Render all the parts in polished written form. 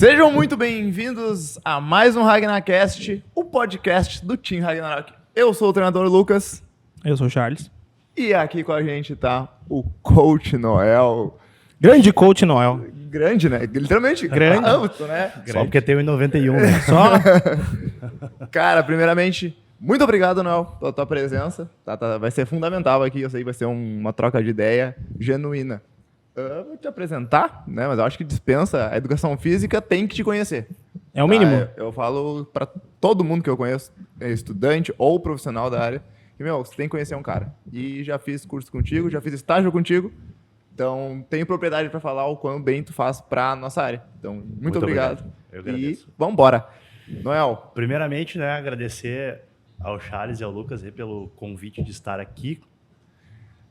Sejam muito bem-vindos a mais um Ragnarcast, o podcast do Team Ragnarok. Eu sou o treinador Lucas. Eu sou o Charles. E aqui com a gente tá o Coach Noel. Grande Coach Noel. Grande, né? Literalmente Grande. alto, né? Só porque tem 1,91, né? Só Cara, primeiramente, muito obrigado, Noel, pela tua presença. Vai ser fundamental aqui, eu sei que vai ser uma troca de ideia genuína. Eu vou te apresentar, né? Mas eu acho que dispensa. A educação física tem que te conhecer. é o mínimo. Eu falo pra todo mundo que eu conheço, estudante ou profissional da área, que, você tem que conhecer um cara. E já fiz curso contigo, já fiz estágio contigo, então tenho propriedade para falar o quão bem tu faz pra nossa área. Então, muito obrigado. Eu agradeço. E vamos embora. Noel. Primeiramente, né, agradecer ao Charles e ao Lucas aí pelo convite de estar aqui.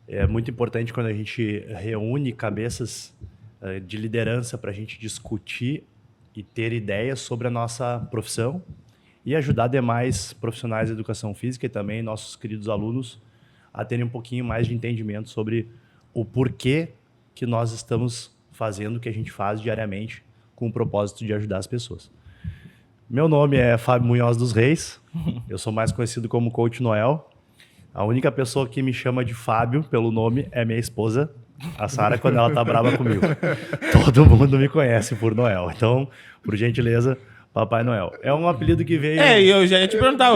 É muito importante quando a gente reúne cabeças de liderança para a gente discutir e ter ideias sobre a nossa profissão e ajudar demais profissionais de educação física e também nossos queridos alunos a terem um pouquinho mais de entendimento sobre o porquê que nós estamos fazendo o que a gente faz diariamente com o propósito de ajudar as pessoas. Meu nome é Fábio Munhoz dos Reis, eu sou mais conhecido como Coach Noel. A única pessoa que me chama de Fábio pelo nome é minha esposa, a Sara, quando ela tá brava comigo. Todo mundo me conhece por Noel. Então, por gentileza, Papai Noel. É um apelido que veio... E eu já ia te perguntar,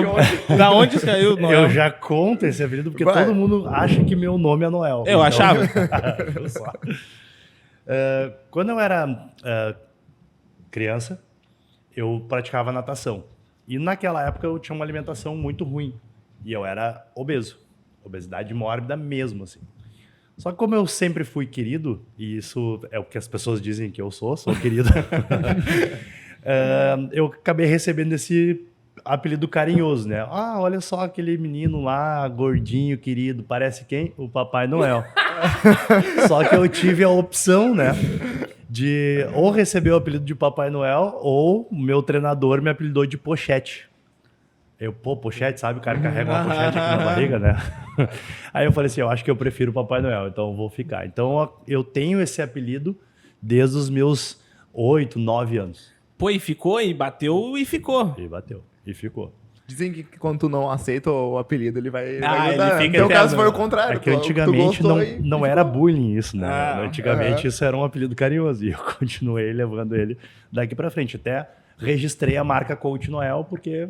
da onde saiu o Noel? Eu já conto esse apelido porque todo mundo acha que meu nome é Noel. Eu achava. Viu só? Quando eu era criança, eu praticava natação. E naquela época eu tinha uma alimentação muito ruim. E eu era obeso. Obesidade mórbida mesmo, assim. Só que como eu sempre fui querido, e isso é o que as pessoas dizem que eu sou querido, eu acabei recebendo esse apelido carinhoso, né? Ah, olha só aquele menino lá, gordinho, querido, parece quem? O Papai Noel. Só que eu tive a opção, né, de ou receber o apelido de Papai Noel, ou o meu treinador me apelidou de Pochete. Pochete, sabe? O cara carrega uma pochete aqui na barriga, né? Aí eu falei assim, eu acho que eu prefiro o Papai Noel, então eu vou ficar. Então eu tenho esse apelido desde os meus 8, 9 anos. Pô, e ficou, e bateu, e ficou. E bateu, e ficou. Dizem que quando tu não aceita o apelido, ele vai Ele mudar. fica No teu caso eterno. foi o contrário. É que antigamente não era bullying isso, né? Ah, Antigamente isso era um apelido carinhoso e eu continuei levando ele daqui pra frente. Até registrei a marca Coach Noel porque...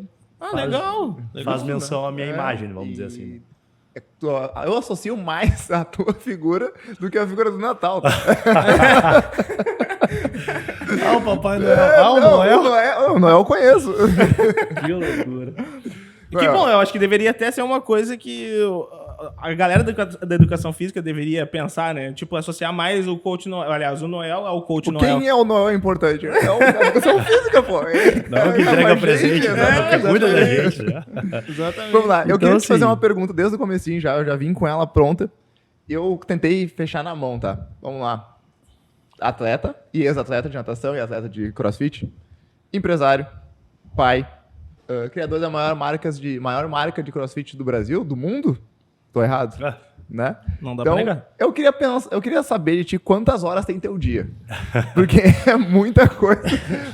Legal. Faz menção à minha imagem, vamos dizer assim. Eu associo mais a tua figura do que a figura do Natal. O Papai Noel. O Noel? O Noel eu conheço. Que loucura. E que bom, eu acho que deveria até ser uma coisa que a galera da educação física deveria pensar, né? Tipo, associar mais o Coach Noel. Aliás, o Noel ao Coach Noel. Quem é o Noel importante? É a educação física, pô. Não, que entrega presente, né? Que cuida da gente, né? Exatamente. Vamos lá, eu Então, queria te fazer assim- uma pergunta desde o comecinho já, eu já vim com ela pronta. Eu tentei fechar na mão, tá? Vamos lá. Atleta e ex-atleta de natação e atleta de crossfit. Empresário, pai, criador da maior marca de crossfit do Brasil, do mundo. Tô errado? Né? Não dá Então, pra negar. eu queria saber de ti quantas horas tem teu dia. Porque é muita coisa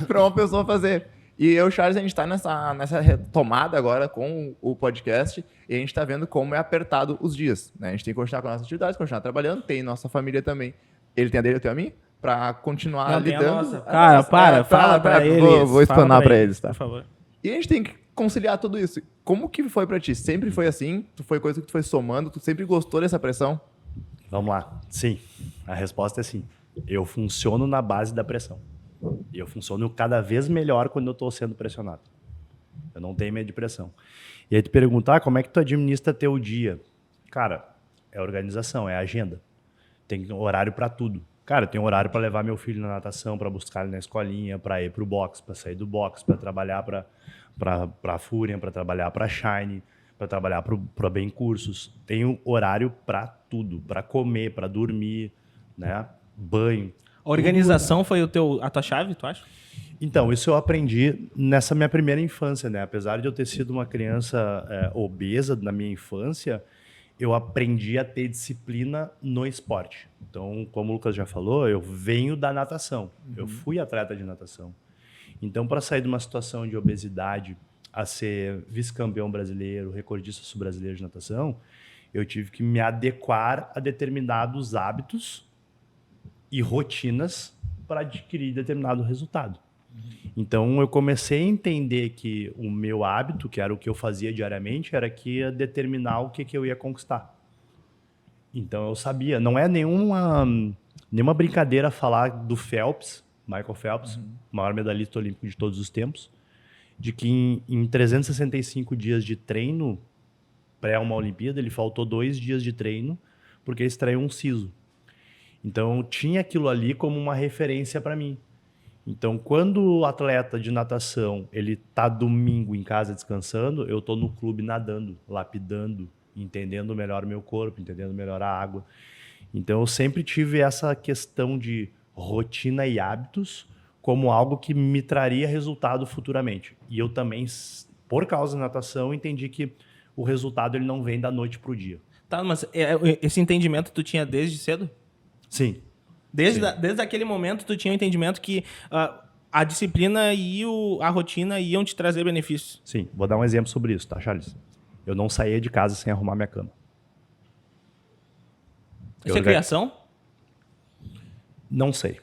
para uma pessoa fazer. E eu, Charles, a gente tá nessa retomada agora com o podcast e a gente tá vendo como é apertado os dias, né? A gente tem que continuar com nossas atividades, continuar trabalhando, tem nossa família também. Ele tem a dele, eu tenho a minha, pra continuar Não, tem a lidando. nossa. Cara, fala pra eles. Vou explanar pra eles, tá? Por favor. E a gente tem que conciliar tudo isso. Como que foi pra ti? Sempre foi assim? Foi coisa que tu foi somando? Tu sempre gostou dessa pressão? Vamos lá. Sim, a resposta é sim. Eu funciono na base da pressão. E eu funciono cada vez melhor quando eu estou sendo pressionado. Eu não tenho medo de pressão. E aí tu perguntar como é que tu administra teu dia? Cara, é organização, é agenda. Tem horário para tudo. Cara, tem horário para levar meu filho na natação, para buscar ele na escolinha, para ir pro box, para sair do box, para trabalhar para Fúria, para trabalhar para Shine, para trabalhar para Bem Cursos. Tenho horário para tudo, para comer, para dormir, né? Banho. A organização foi a tua chave, tu acha? Então, isso eu aprendi nessa minha primeira infância, né? Apesar de eu ter sido uma criança obesa na minha infância, eu aprendi a ter disciplina no esporte. Então, como o Lucas já falou, eu venho da natação. Eu fui atleta de natação. Então, para sair de uma situação de obesidade a ser vice-campeão brasileiro, recordista sul-brasileiro de natação, eu tive que me adequar a determinados hábitos e rotinas para adquirir determinado resultado. Então, eu comecei a entender que o meu hábito, que era o que eu fazia diariamente, era que ia determinar o que eu ia conquistar. Então, eu sabia. Não é nenhuma brincadeira falar do Phelps, Michael Phelps, maior medalhista olímpico de todos os tempos, de que em 365 dias de treino, pré uma Olimpíada, ele faltou 2 dias de treino porque ele extraiu um siso. Então, eu tinha aquilo ali como uma referência para mim. Então, quando o atleta de natação ele tá domingo em casa descansando, eu tô no clube nadando, lapidando, entendendo melhor o meu corpo, entendendo melhor a água. Então, eu sempre tive essa questão de rotina e hábitos como algo que me traria resultado futuramente. E eu também, por causa da natação, entendi que o resultado ele não vem da noite pro dia. Tá, mas esse entendimento tu tinha desde cedo? Sim. Desde aquele momento, tu tinha o entendimento que a disciplina e a rotina iam te trazer benefícios. Sim. Vou dar um exemplo sobre isso, tá, Charles? Eu não saía de casa sem arrumar minha cama. Isso é criação? Não sei.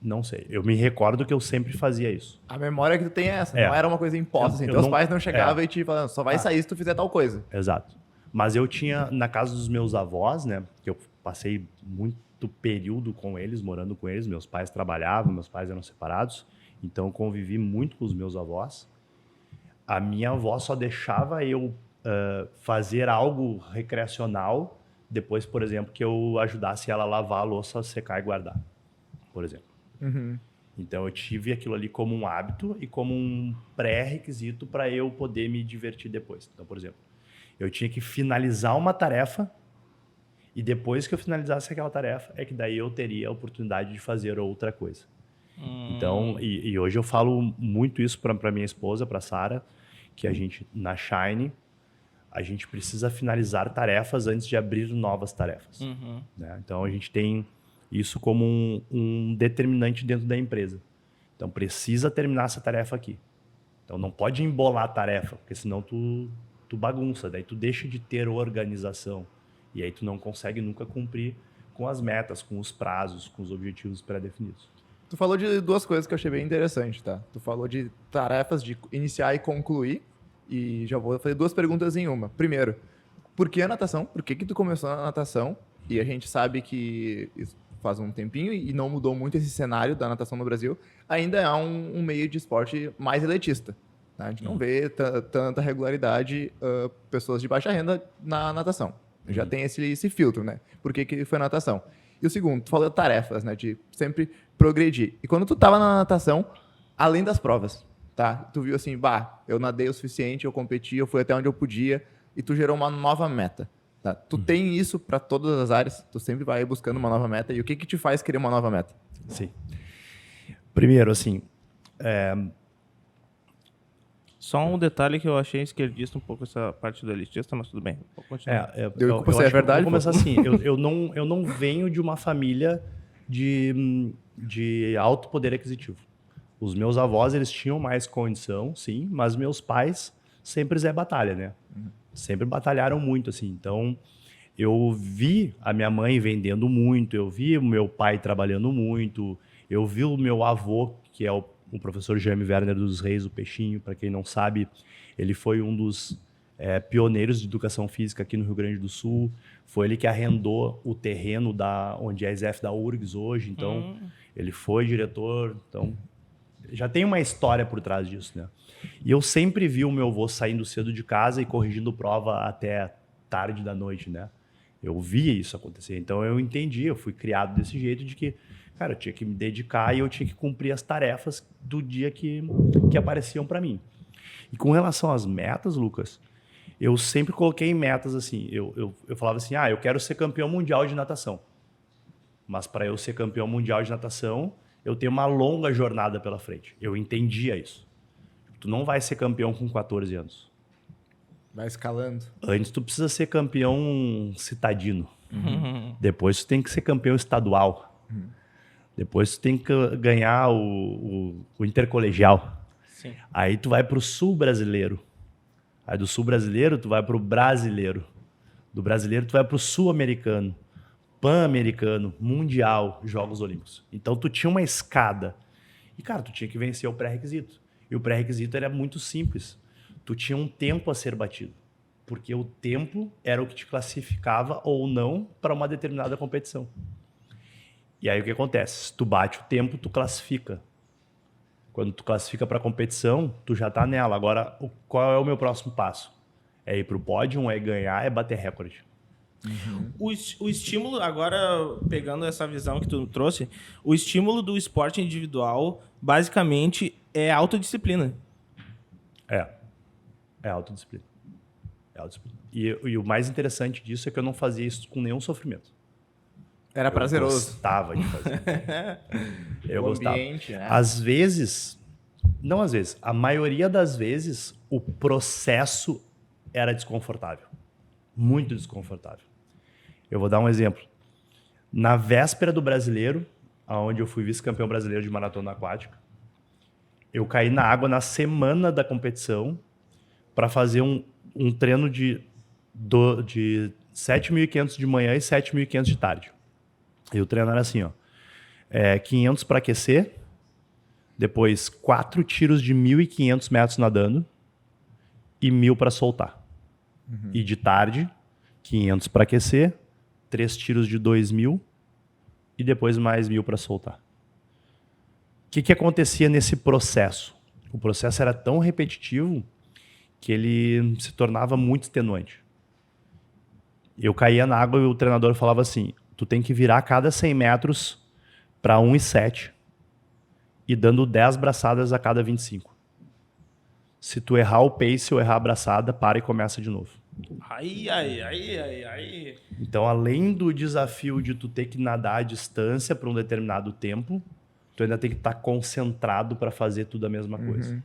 Não sei. Eu me recordo que eu sempre fazia isso. A memória que tu tem é essa. Não era uma coisa imposta. Assim. Teus pais não chegavam e te falavam, só vai sair se tu fizer tal coisa. Exato. Mas eu tinha, na casa dos meus avós, né? Que eu passei muito período com eles, morando com eles. Meus pais trabalhavam, meus pais eram separados. Então, eu convivi muito com os meus avós. A minha avó só deixava eu fazer algo recreacional depois, por exemplo, que eu ajudasse ela a lavar a louça, secar e guardar, por exemplo. Então, eu tive aquilo ali como um hábito e como um pré-requisito para eu poder me divertir depois. Então, por exemplo, eu tinha que finalizar uma tarefa e depois que eu finalizasse aquela tarefa é que daí eu teria a oportunidade de fazer outra coisa. Então, e hoje eu falo muito isso para minha esposa, para Sara, que a gente, na Shine, a gente precisa finalizar tarefas antes de abrir novas tarefas. Né? Então, a gente tem isso como um determinante dentro da empresa. Então, precisa terminar essa tarefa aqui. Então, não pode embolar a tarefa, porque senão tu bagunça, daí tu deixa de ter organização. E aí tu não consegue nunca cumprir com as metas, com os prazos, com os objetivos pré-definidos. Tu falou de 2 coisas que eu achei bem interessante, tá? Tu falou de tarefas de iniciar e concluir. E já vou fazer 2 perguntas em uma. Primeiro, por que a natação? Por que tu começou na natação? E a gente sabe que isso faz um tempinho e não mudou muito esse cenário da natação no Brasil. Ainda é um meio de esporte mais elitista. Tá? A gente não vê tanta regularidade pessoas de baixa renda na natação. Já tem esse filtro, né? Por que foi a natação? E o segundo, tu falou de tarefas, né? De sempre progredir. E quando tu tava na natação, além das provas, tá? Tu viu assim, eu nadei o suficiente, eu competi, eu fui até onde eu podia, e tu gerou uma nova meta. Tá? Tu tem isso para todas as áreas? Tu sempre vai buscando uma nova meta. E o que te faz querer uma nova meta? Sim. Primeiro, assim... Só um detalhe que eu achei esquerdista um pouco essa parte do elitista, mas tudo bem. Vou continuar. Você é verdade? Vou começar assim. Eu não venho de uma família de alto poder aquisitivo. Os meus avós, eles tinham mais condição, sim, mas meus pais sempre Zé Batalha, né? Sempre batalharam muito, assim. Então, eu vi a minha mãe vendendo muito, eu vi o meu pai trabalhando muito, eu vi o meu avô, que é o professor Jaime Werner dos Reis, o Peixinho, para quem não sabe, ele foi um dos pioneiros de educação física aqui no Rio Grande do Sul. Foi ele que arrendou o terreno onde é a SF da URGS hoje. Então, ele foi diretor. Então, já tem uma história por trás disso, né? E eu sempre vi o meu avô saindo cedo de casa e corrigindo prova até tarde da noite, né? Eu via isso acontecer. Então, eu entendi, eu fui criado desse jeito de que, cara, eu tinha que me dedicar e eu tinha que cumprir as tarefas do dia que apareciam para mim. E com relação às metas, Lucas, eu sempre coloquei metas assim. Eu falava assim, eu quero ser campeão mundial de natação. Mas para eu ser campeão mundial de natação, eu tenho uma longa jornada pela frente. Eu entendia isso. Tu não vai ser campeão com 14 anos. Vai escalando. Antes tu precisa ser campeão citadino. Depois tu tem que ser campeão estadual. Depois tu tem que ganhar o intercolegial. Sim. Aí tu vai pro sul brasileiro. Aí do sul brasileiro tu vai pro brasileiro. Do brasileiro tu vai pro sul-americano, pan-americano, mundial, Jogos Olímpicos. Então tu tinha uma escada. E, cara, tu tinha que vencer o pré-requisito. E o pré-requisito era muito simples. Tu tinha um tempo a ser batido. Porque o tempo era o que te classificava ou não para uma determinada competição. E aí o que acontece? Se tu bate o tempo, tu classifica. Quando tu classifica para a competição, tu já tá nela. Agora, qual é o meu próximo passo? É ir pro pódio, é ganhar, é bater recorde. O estímulo, agora pegando essa visão que tu trouxe, o estímulo do esporte individual, basicamente, é autodisciplina. É autodisciplina. É autodisciplina. E o mais interessante disso é que eu não fazia isso com nenhum sofrimento. Era prazeroso. Eu gostava de fazer. Eu O gostava. ambiente, né? Às vezes, não às vezes, a maioria das vezes, o processo era desconfortável. Muito desconfortável. Eu vou dar um exemplo. Na véspera do Brasileiro, onde eu fui vice-campeão brasileiro de maratona aquática, eu caí na água na semana da competição para fazer um treino de 7.500 de manhã e 7.500 de tarde. E o treino era assim, ó. 500 para aquecer, depois 4 tiros de 1.500 metros nadando e 1.000 para soltar. E de tarde, 500 para aquecer, 3 tiros de 2.000 e depois mais 1.000 para soltar. O que acontecia nesse processo? O processo era tão repetitivo que ele se tornava muito extenuante. Eu caía na água e o treinador falava assim, tu tem que virar a cada 100 metros para 1,7 e dando 10 braçadas a cada 25. Se tu errar o pace ou errar a braçada, para e começa de novo. Ai. Então, além do desafio de tu ter que nadar à distância para um determinado tempo, tu ainda tem que estar concentrado para fazer tudo a mesma coisa.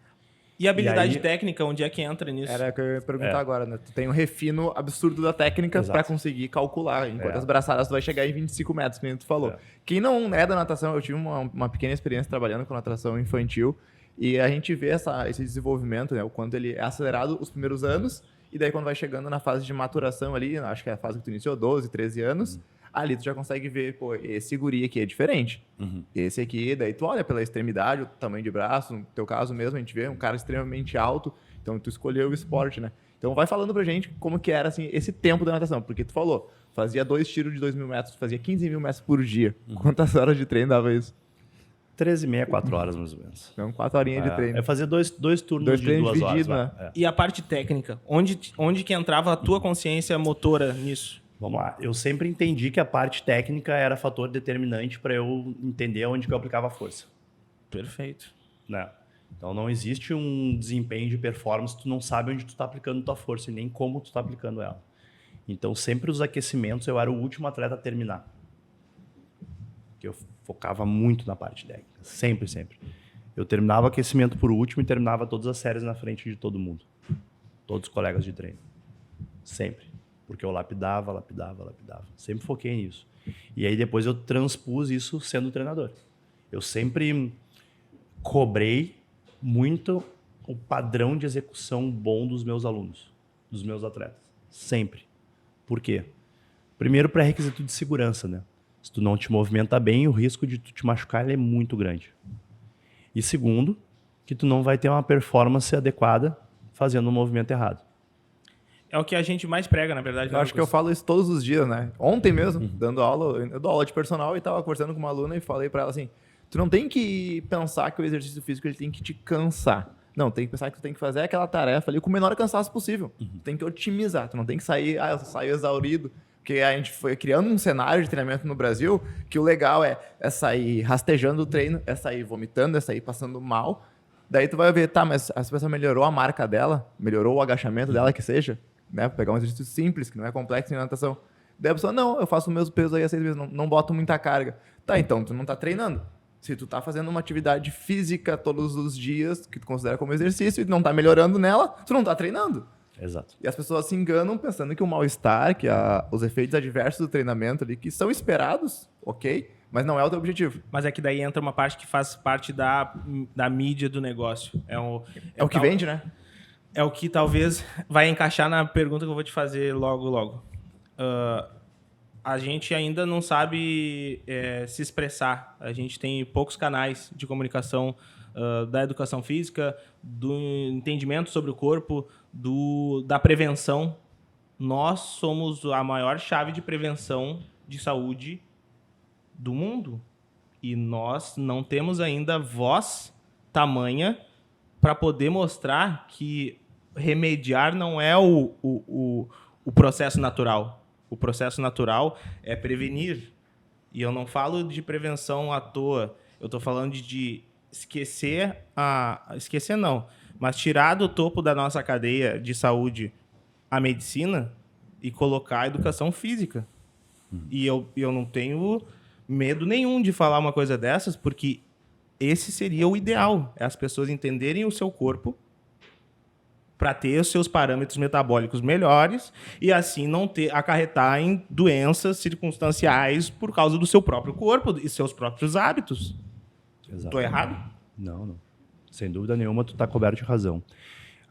E a habilidade E aí- técnica, onde é que entra nisso? Era o que eu ia perguntar agora, né? Tu tem um refino absurdo da técnica Exato. pra conseguir calcular. Enquanto É. as braçadas tu vai chegar em 25 metros, como tu falou. É. Quem não é da natação, eu tive uma pequena experiência trabalhando com natação infantil e a gente vê esse desenvolvimento, né? O quanto ele é acelerado os primeiros anos e daí quando vai chegando na fase de maturação ali, acho que é a fase que tu iniciou, 12, 13 anos, ali tu já consegue ver, pô, esse guri aqui é diferente. Esse aqui, daí tu olha pela extremidade, o tamanho de braço, no teu caso mesmo, a gente vê um cara extremamente alto, então tu escolheu o esporte, né? Então vai falando pra gente como que era, assim, esse tempo da natação, porque tu falou, fazia 2 tiros de 2.000 metros, fazia 15.000 metros por dia. Quantas horas de treino dava isso? 13h30, 4 horas mais ou menos. Então 4 horinhas de treino. É fazer dois turnos Dois de treinos 2 horas. divididos, vai. né? E a parte técnica? Onde que entrava a tua consciência motora nisso? Vamos lá. Eu sempre entendi que a parte técnica era fator determinante para eu entender onde que eu aplicava a força. Perfeito. Né? Então não existe um desempenho de performance, tu não sabe onde tu está aplicando tua força e nem como tu está aplicando ela. Então sempre os aquecimentos eu era o último atleta a terminar. Porque eu focava muito na parte técnica. Sempre, sempre. Eu terminava o aquecimento por último e terminava todas as séries na frente de todo mundo. Todos os colegas de treino. Sempre. Porque eu lapidava. Sempre foquei nisso. E aí depois eu transpus isso sendo treinador. Eu sempre cobrei muito o padrão de execução bom dos meus alunos, dos meus atletas. Sempre. Por quê? Primeiro, pré-requisito de segurança, né? Se tu não te movimenta bem, o risco de tu te machucar ele é muito grande. E segundo, que tu não vai ter uma performance adequada fazendo um movimento errado. É o que a gente mais prega, na verdade. Eu acho que eu falo isso todos os dias, né? Ontem mesmo, dando aula, eu dou aula de personal e tava conversando com uma aluna e falei pra ela assim, tu não tem que pensar que o exercício físico ele tem que te cansar. Não, tem que pensar que tu tem que fazer aquela tarefa ali com o menor cansaço possível. Tu tem que otimizar, tu não tem que sair, eu saio exaurido. Porque a gente foi criando um cenário de treinamento no Brasil que o legal é sair rastejando o treino, é sair vomitando, é sair passando mal. Daí tu vai ver, tá, mas essa pessoa melhorou a marca dela, melhorou o agachamento dela, que seja, né? Pegar um exercício simples, que não é complexo em natação. Daí a pessoa, não, eu faço o mesmo peso aí há 6 meses, não boto muita carga. Tá, então tu não tá treinando. Se tu tá fazendo uma atividade física todos os dias, que tu considera como exercício, e não tá melhorando nela, tu não tá treinando. Exato. E as pessoas se enganam pensando que o mal-estar, que os efeitos adversos do treinamento ali, que são esperados, ok, mas não é o teu objetivo. Mas é que daí entra uma parte que faz parte da mídia do negócio. É o que vende, né? É o que talvez vai encaixar na pergunta que eu vou te fazer logo. A gente ainda não sabe se expressar. A gente tem poucos canais de comunicação da educação física, do entendimento sobre o corpo, da prevenção. Nós somos a maior chave de prevenção de saúde do mundo. E nós não temos ainda voz tamanha para poder mostrar que remediar não é o processo natural. O processo natural é prevenir. E eu não falo de prevenção à toa. Eu estou falando de esquecer não, mas tirar do topo da nossa cadeia de saúde a medicina e colocar a educação física. E eu não tenho medo nenhum de falar uma coisa dessas, porque esse seria o ideal. É as pessoas entenderem o seu corpo para ter os seus parâmetros metabólicos melhores e assim não acarretar em doenças circunstanciais por causa do seu próprio corpo e seus próprios hábitos. Estou errado? Não. Sem dúvida nenhuma, tu está coberto de razão.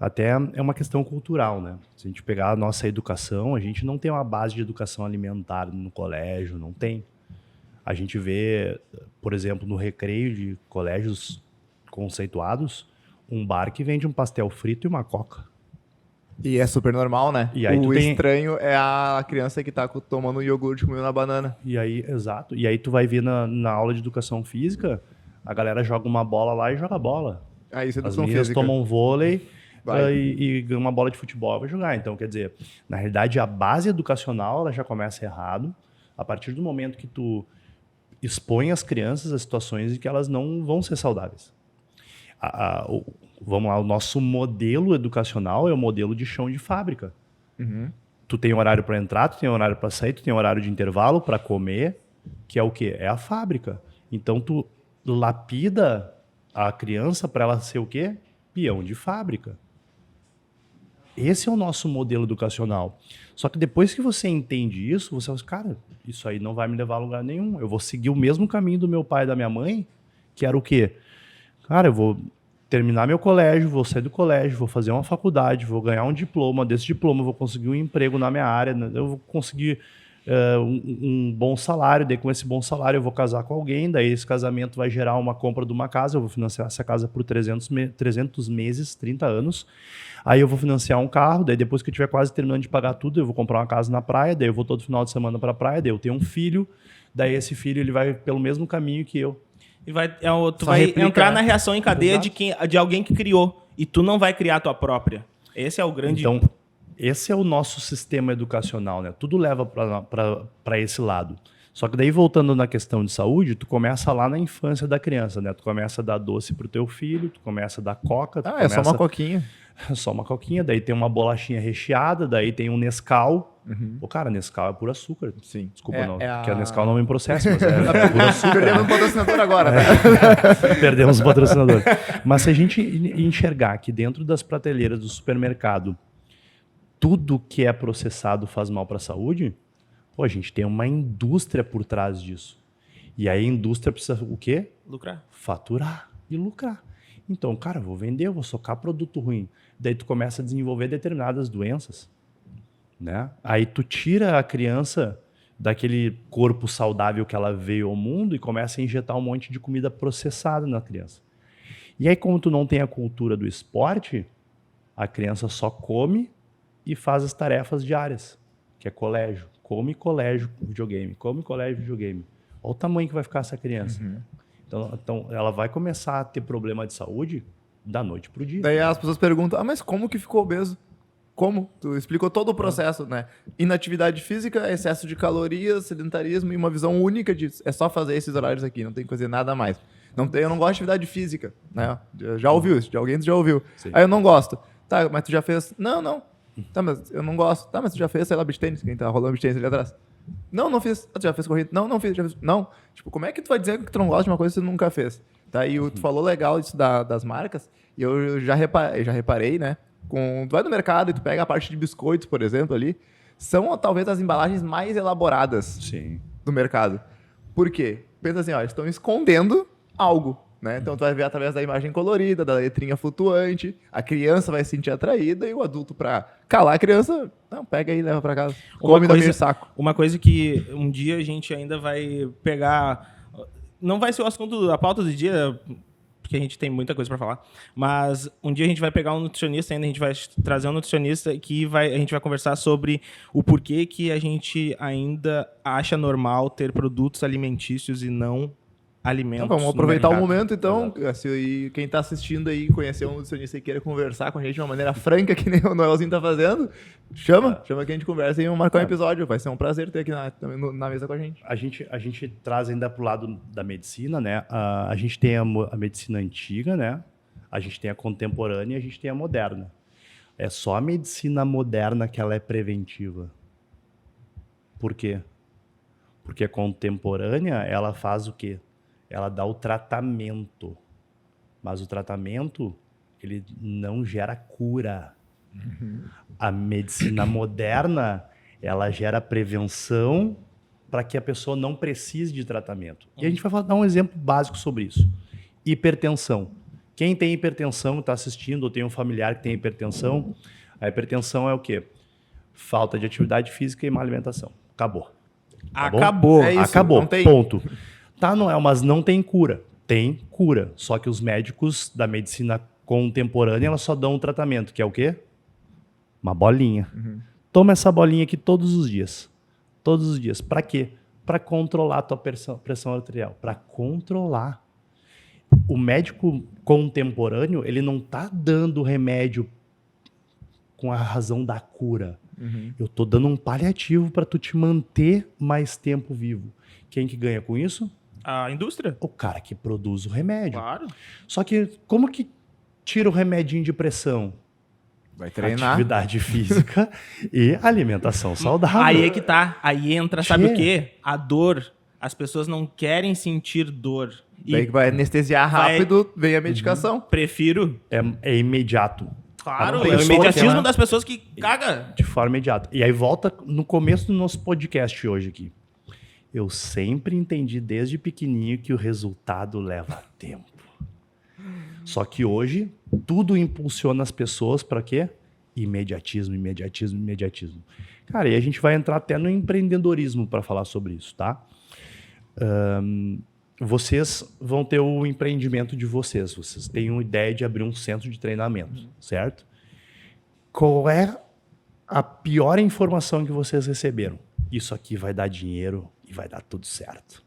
Até é uma questão cultural, né? Se a gente pegar a nossa educação, a gente não tem uma base de educação alimentar no colégio, não tem. A gente vê, por exemplo, no recreio de colégios conceituados, um bar que vende um pastel frito e uma coca. E é super normal, né? E aí o estranho é a criança que tá tomando iogurte comendo na banana. E aí, exato. E aí tu vai ver na aula de educação física, a galera joga uma bola lá e joga bola. Aí isso é As educação meninas física. tomam vôlei e uma bola de futebol vai jogar. Então, quer dizer, na realidade, a base educacional ela já começa errado. A partir do momento que tu expõe as crianças a situações em que elas não vão ser saudáveis. Vamos lá, o nosso modelo educacional é o modelo de chão de fábrica. Uhum. Tu tem horário para entrar, tu tem horário para sair, tu tem horário de intervalo para comer, que é o quê? É a fábrica. Então, tu lapida a criança para ela ser o quê? Peão de fábrica. Esse é o nosso modelo educacional. Só que depois que você entende isso, você fala assim, cara, isso aí não vai me levar a lugar nenhum. Eu vou seguir o mesmo caminho do meu pai e da minha mãe, que era o quê? Cara, eu vou terminar meu colégio, vou sair do colégio, vou fazer uma faculdade, vou ganhar um diploma. Desse diploma eu vou conseguir um emprego na minha área, eu vou conseguir um bom salário. Daí com esse bom salário eu vou casar com alguém, daí esse casamento vai gerar uma compra de uma casa, eu vou financiar essa casa por 300 meses, 30 anos. Aí eu vou financiar um carro, daí depois que eu estiver quase terminando de pagar tudo, eu vou comprar uma casa na praia, daí eu vou todo final de semana para a praia, daí eu tenho um filho, daí esse filho ele vai pelo mesmo caminho que eu. E tu vai entrar na reação em cadeia de alguém que criou. E tu não vai criar a tua própria. Esse é o grande... Então, esse é o nosso sistema educacional, né? Tudo leva para esse lado. Só que daí, voltando na questão de saúde, tu começa lá na infância da criança, né? Tu começa a dar doce pro teu filho, tu começa a dar coca. É só uma coquinha. Só uma coquinha, daí tem uma bolachinha recheada, daí tem um Nescau. Pô, cara, Nescau é puro açúcar. Sim. Desculpa, porque a Nescau não me processa, mas é puro açúcar. Perdemos um patrocinador agora, né? Perdemos o patrocinador. Mas se a gente enxergar que dentro das prateleiras do supermercado tudo que é processado faz mal para a saúde, pô, a gente tem uma indústria por trás disso. E aí a indústria precisa o quê? Lucrar. Faturar e lucrar. Então, cara, eu vou vender, eu vou socar produto ruim. Daí tu começa a desenvolver determinadas doenças, né? Aí tu tira a criança daquele corpo saudável que ela veio ao mundo e começa a injetar um monte de comida processada na criança. E aí, como tu não tem a cultura do esporte, a criança só come e faz as tarefas diárias, que é colégio. Come colégio, videogame. Come colégio, videogame. Olha o tamanho que vai ficar essa criança. Então, ela vai começar a ter problema de saúde da noite pro dia. Daí as pessoas perguntam, mas como que ficou obeso? Como? Tu explicou todo o processo, né? Inatividade física, excesso de calorias, sedentarismo e uma visão única de é só fazer esses horários aqui, não tem que fazer nada mais. Eu não gosto de atividade física, né? Já ouviu isso? De alguém já ouviu. Sim. Aí eu não gosto. Tá, mas tu já fez? Não. Tá, mas eu não gosto. Tá, mas tu já fez, sei lá, beach tênis? Quem tá rolando beach tênis ali atrás? Não fiz. Ah, tu já fez corrida? Não fiz, já fiz. Não. Tipo, como é que tu vai dizer que tu não gosta de uma coisa que tu nunca fez? Tá, e tu falou legal isso das marcas, e eu já reparei, né? Tu vai no mercado e tu pega a parte de biscoitos, por exemplo, ali, são talvez as embalagens mais elaboradas Sim. do mercado. Por quê? pensa assim, ó, eles estão escondendo algo, né? Então tu vai ver através da imagem colorida, da letrinha flutuante, a criança vai se sentir atraída e o adulto, pra calar a criança, não, pega aí e leva pra casa. Come no meio do saco. Uma coisa que um dia a gente ainda vai pegar... Não vai ser o assunto, a pauta do dia, porque a gente tem muita coisa para falar, mas um dia a gente vai pegar um nutricionista ainda, a gente vai trazer um nutricionista que a gente vai conversar sobre o porquê que a gente ainda acha normal ter produtos alimentícios e não alimentos. Então, vamos aproveitar no o mercado. momento, então. Se quem está assistindo aí conhecer um nutricionista e queira conversar com a gente de uma maneira franca, que nem o Noelzinho tá fazendo, chama que a gente conversa e vamos marcar um episódio. Vai ser um prazer ter aqui na mesa com a gente. A gente traz ainda para o lado da medicina, né? A gente tem a medicina antiga, né? A gente tem a contemporânea e a gente tem a moderna. É só a medicina moderna que ela é preventiva. Por quê? Porque a contemporânea, ela faz o quê? Ela dá o tratamento. Mas o tratamento, ele não gera cura. A medicina moderna, ela gera prevenção para que a pessoa não precise de tratamento. E a gente vai dar um exemplo básico sobre isso. Hipertensão. Quem tem hipertensão, está assistindo, ou tem um familiar que tem hipertensão, a hipertensão é o quê? Falta de atividade física e má alimentação. Acabou. Tá bom? Acabou. É isso, Acabou. não tem. Ponto. Tá, Noel, mas não tem cura. Tem cura. Só que os médicos da medicina contemporânea, elas só dão um tratamento, que é o quê? Uma bolinha. Toma essa bolinha aqui todos os dias. Todos os dias. Para quê? Para controlar a tua pressão arterial. Para controlar. O médico contemporâneo, ele não tá dando remédio com a razão da cura. Eu tô dando um paliativo para tu te manter mais tempo vivo. Quem que ganha com isso? A indústria? O cara que produz o remédio. Claro. Só que como que tira o remedinho de pressão? Vai treinar. Atividade física e alimentação saudável. Aí é que tá. Aí entra, sabe Tchê. o quê? A dor. As pessoas não querem sentir dor. Daí que vai anestesiar rápido, vem a medicação. Prefiro. É imediato. Claro, tem é o pessoa imediatismo que é- das pessoas que caga. De forma imediata. E aí volta no começo do nosso podcast hoje aqui. Eu sempre entendi desde pequenininho que o resultado leva tempo. Só que hoje tudo impulsiona as pessoas para quê? Imediatismo, imediatismo, imediatismo. Cara, e a gente vai entrar até no empreendedorismo para falar sobre isso, tá? Vocês vão ter o empreendimento de vocês. Vocês têm uma ideia de abrir um centro de treinamento, certo? Qual é a pior informação que vocês receberam? Isso aqui vai dar dinheiro e vai dar tudo certo.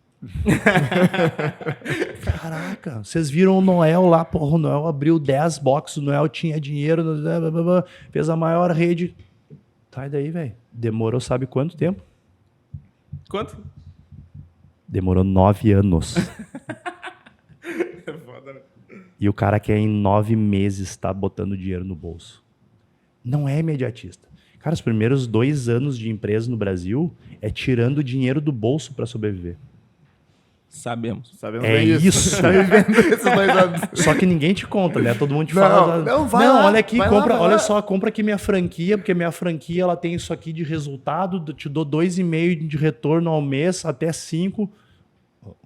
Caraca, vocês viram o Noel lá, porra, o Noel abriu 10 boxes, o Noel tinha dinheiro, fez a maior rede. Sai daí, velho. Demorou sabe quanto tempo? Quanto? Demorou 9 anos. É foda, né? E o cara quer em 9 meses estar botando dinheiro no bolso. Não é imediatista. Cara, os primeiros 2 anos de empresa no Brasil é tirando dinheiro do bolso para sobreviver. Sabemos. Sabemos É bem isso. Tá vivendo esses 2 anos. Só que ninguém te conta, né? Todo mundo te Não, fala. não, vai lá, olha aqui, vai compra, lá, vai olha lá. só, compra aqui minha franquia, porque minha franquia ela tem isso aqui de resultado, te dou 2,5 de retorno ao mês, até 5.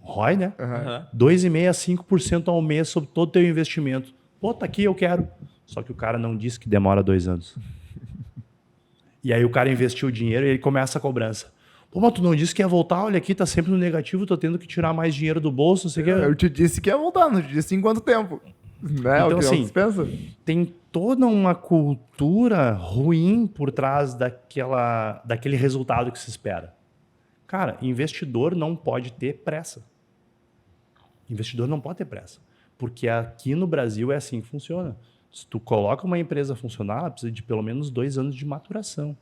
ROI, né? Aham. 2,5% a 5% ao mês sobre todo o teu investimento. Pô, tá aqui, eu quero. Só que o cara não disse que demora 2 anos. E aí o cara investiu o dinheiro e ele começa a cobrança. Pô, mas tu não disse que ia voltar? Olha aqui, tá sempre no negativo, tô tendo que tirar mais dinheiro do bolso, não sei o que. Eu te disse que ia voltar, não te disse em quanto tempo. Né? Então, O que assim, você pensa? Tem toda uma cultura ruim por trás daquele resultado que se espera. Cara, investidor não pode ter pressa. Investidor não pode ter pressa. Porque aqui no Brasil é assim que funciona. Se tu coloca uma empresa a funcionar, ela precisa de pelo menos 2 anos de maturação.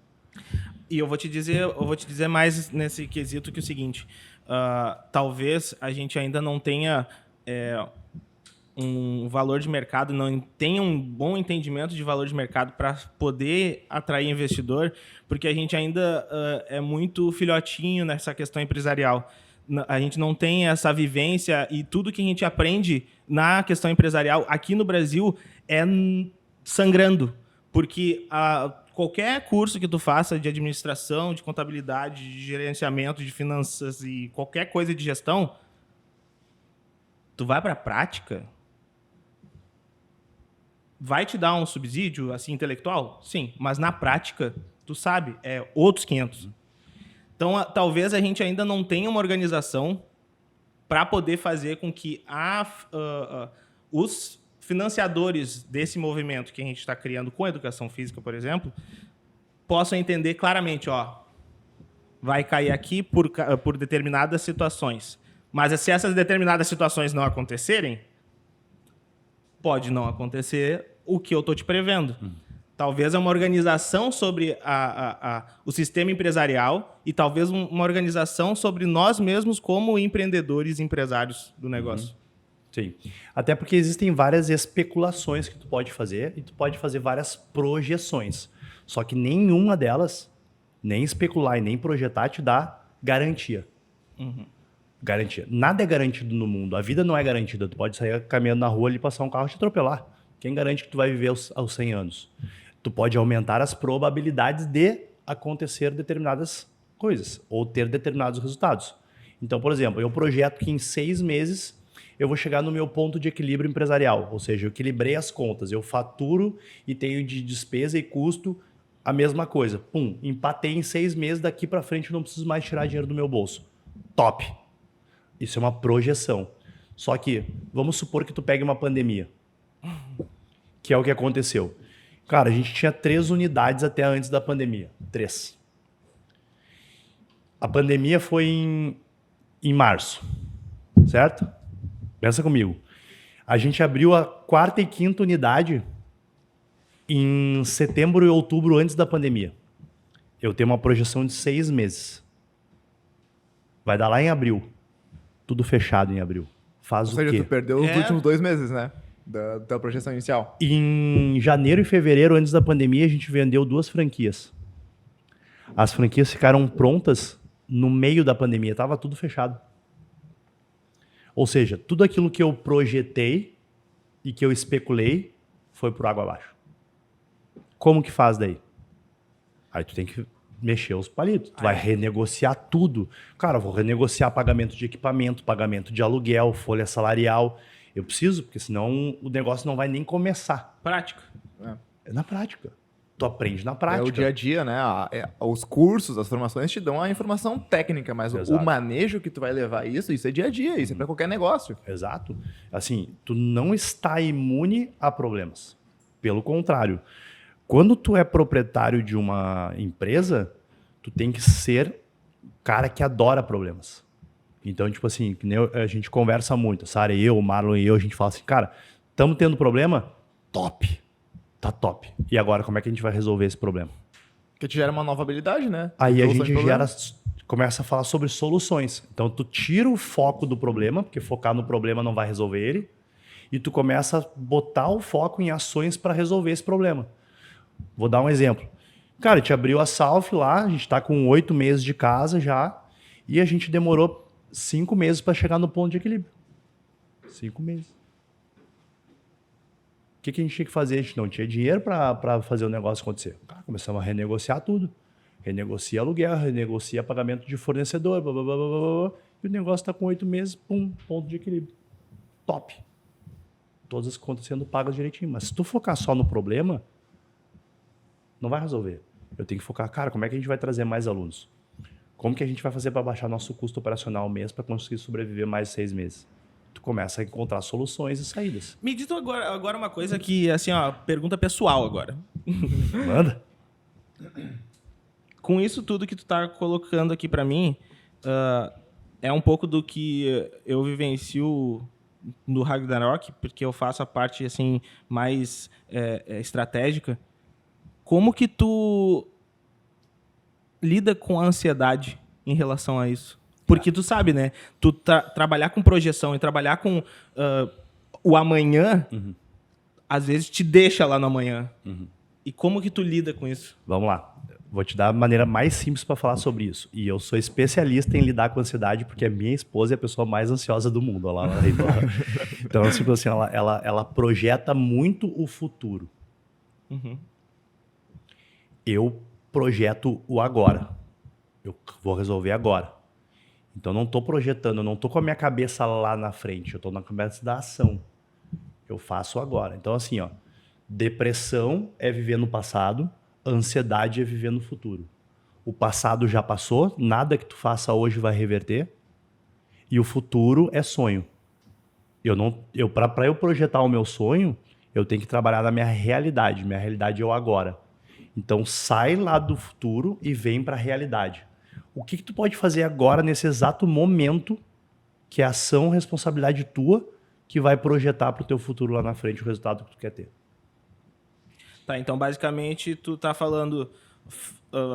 E eu vou te dizer mais nesse quesito que é o seguinte: talvez a gente ainda não tenha um valor de mercado, não tenha um bom entendimento de valor de mercado para poder atrair investidor, porque a gente ainda é muito filhotinho nessa questão empresarial. A gente não tem essa vivência e tudo que a gente aprende na questão empresarial aqui no Brasil é sangrando, porque qualquer curso que tu faça de administração, de contabilidade, de gerenciamento, de finanças e qualquer coisa de gestão, Tu vai para a prática, vai te dar um subsídio assim intelectual? Sim, mas na prática, tu sabe, é outros 500. Então, talvez a gente ainda não tenha uma organização para poder fazer com que os financiadores desse movimento que a gente está criando com a educação física, por exemplo, possam entender claramente, vai cair aqui por determinadas situações. Mas se essas determinadas situações não acontecerem, pode não acontecer o que eu estou te prevendo. Talvez uma organização sobre o sistema empresarial e talvez uma organização sobre nós mesmos como empreendedores e empresários do negócio. Sim. Até porque existem várias especulações que tu pode fazer e tu pode fazer várias projeções. Só que nenhuma delas, nem especular e nem projetar, te dá garantia. Garantia. Nada é garantido no mundo. A vida não é garantida. Tu pode sair caminhando na rua e passar um carro e te atropelar. Quem garante que tu vai viver aos 100 anos? Tu pode aumentar as probabilidades de acontecer determinadas coisas ou ter determinados resultados. Então, por exemplo, eu projeto que em 6 meses eu vou chegar no meu ponto de equilíbrio empresarial. Ou seja, eu equilibrei as contas. Eu faturo e tenho de despesa e custo a mesma coisa. Pum, empatei em 6 meses, daqui para frente eu não preciso mais tirar dinheiro do meu bolso. Top! Isso é uma projeção. Só que, vamos supor que tu pegue uma pandemia. Que é o que aconteceu. Cara, a gente tinha 3 unidades até antes da pandemia. 3. A pandemia foi em março. Certo? Pensa comigo. A gente abriu a 4ª e 5ª unidade em setembro e outubro antes da pandemia. Eu tenho uma projeção de 6 meses. Vai dar lá em abril. Tudo fechado em abril. Faz o quê? Ou seja, tu perdeu os últimos 2 meses, né? Da projeção inicial. Em janeiro e fevereiro, antes da pandemia, a gente vendeu 2 franquias. As franquias ficaram prontas no meio da pandemia. Estava tudo fechado. Ou seja, tudo aquilo que eu projetei e que eu especulei foi por água abaixo. Como que faz daí? Aí tu tem que mexer os palitos. Tu vai renegociar tudo. Cara, eu vou renegociar pagamento de equipamento, pagamento de aluguel, folha salarial. Eu preciso, porque senão o negócio não vai nem começar. Prática. É na prática. Tu aprende na prática. É o dia a dia, né? Os cursos, as formações te dão a informação técnica, mas Exato. o manejo que tu vai levar isso é dia a dia, isso é para qualquer negócio. Exato. Assim, tu não está imune a problemas. Pelo contrário. Quando tu é proprietário de uma empresa, tu tem que ser cara que adora problemas. Então, tipo assim, que nem a gente conversa muito, Sara e eu, o Marlon e eu, a gente fala assim, cara, estamos tendo problema? Top. Tá top. E agora, como é que a gente vai resolver esse problema? Porque te gera uma nova habilidade, né? Aí a gente começa a falar sobre soluções. Então, tu tira o foco do problema, porque focar no problema não vai resolver ele, e tu começa a botar o foco em ações para resolver esse problema. Vou dar um exemplo. Cara, a gente abriu a Salf lá, a gente está com 8 meses de casa já, e a gente demorou 5 meses para chegar no ponto de equilíbrio. 5 meses. O que a gente tinha que fazer? A gente não tinha dinheiro para fazer o negócio acontecer. Cara, começamos a renegociar tudo. Renegocia aluguel, renegocia pagamento de fornecedor, blá, blá, blá, blá, blá, e o negócio está com 8 meses, pum, ponto de equilíbrio. Top. Todas as contas sendo pagas direitinho. Mas se tu focar só no problema, não vai resolver. Eu tenho que focar, cara, como é que a gente vai trazer mais alunos? Como que a gente vai fazer para baixar nosso custo operacional mês para conseguir sobreviver mais 6 meses? Tu começa a encontrar soluções e saídas. Me diz agora uma coisa que, assim, pergunta pessoal agora. Manda. Com isso tudo que tu tá colocando aqui para mim, é um pouco do que eu vivencio no Ragnarok, porque eu faço a parte, assim, mais estratégica. Como que tu lida com a ansiedade em relação a isso? Porque tu sabe, né? Tu trabalhar com projeção e trabalhar com o amanhã, às vezes te deixa lá no amanhã. E como que tu lida com isso? Vamos lá. Vou te dar a maneira mais simples para falar sobre isso. E eu sou especialista em lidar com ansiedade, porque a minha esposa é a pessoa mais ansiosa do mundo. Olha lá, então, tipo assim, ela projeta muito o futuro. Eu projeto o agora. Eu vou resolver agora. Então, eu não estou projetando, eu não estou com a minha cabeça lá na frente, eu estou na cabeça da ação. Eu faço agora. Então, assim, ó, depressão é viver no passado, ansiedade é viver no futuro. O passado já passou, nada que tu faça hoje vai reverter, e o futuro é sonho. Para eu projetar o meu sonho, eu tenho que trabalhar na minha realidade. Minha realidade é o agora. Então, sai lá do futuro e vem para a realidade. O que tu pode fazer agora, nesse exato momento, que é ação, responsabilidade tua, que vai projetar para o teu futuro lá na frente o resultado que tu quer ter? Tá, então basicamente tu tá falando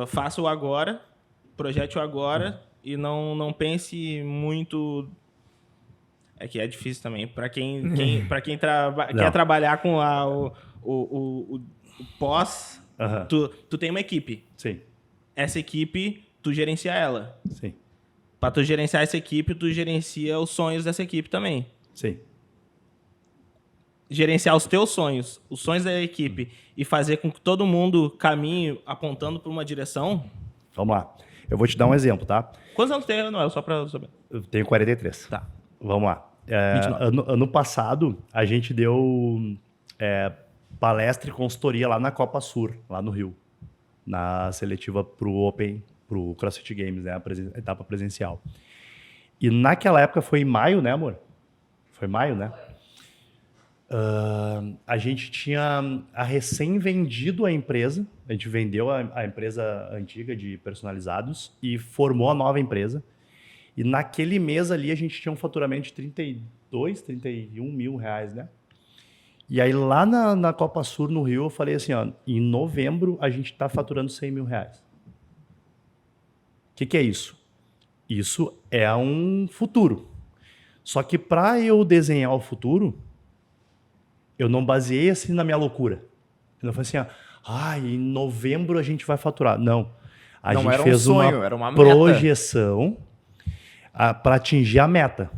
faça o agora, projete o agora e não pense muito. É que é difícil também. Para quem quer trabalhar com o pós, tu tem uma equipe. Sim. Essa equipe, tu gerencia ela. Sim. Para tu gerenciar essa equipe, tu gerencia os sonhos dessa equipe também. Sim. Gerenciar os teus sonhos, os sonhos da equipe e fazer com que todo mundo caminhe apontando para uma direção. Vamos lá. Eu vou te dar um exemplo, tá? Quantos anos tem, Noel? Só para saber. Eu tenho 43. Tá. Vamos lá. 29. Ano passado, a gente deu palestra e consultoria lá na Copa Sur, lá no Rio. Na seletiva pro CrossFit Games, né? A etapa presencial. E naquela época foi em maio, né, amor? Foi maio, né? A gente tinha recém-vendido a empresa, a gente vendeu a empresa antiga de personalizados e formou a nova empresa. E naquele mês ali a gente tinha um faturamento de 32, 31 mil reais, né? E aí lá na Copa Sur, no Rio, eu falei assim, ó, em novembro a gente está faturando 100 mil reais. O que é isso? Isso é um futuro. Só que para eu desenhar o futuro, eu não baseei assim na minha loucura. Eu não falei assim, em novembro a gente vai faturar. Não. A gente fez uma projeção para atingir a meta.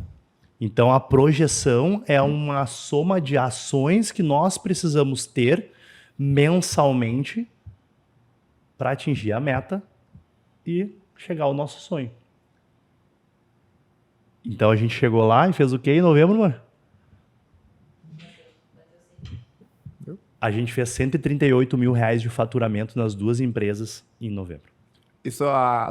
Então, a projeção é uma soma de ações que nós precisamos ter mensalmente para atingir a meta e chegar ao nosso sonho. Então, a gente chegou lá e fez o quê em novembro, mano? A gente fez 138 mil reais de faturamento nas duas empresas em novembro. Isso,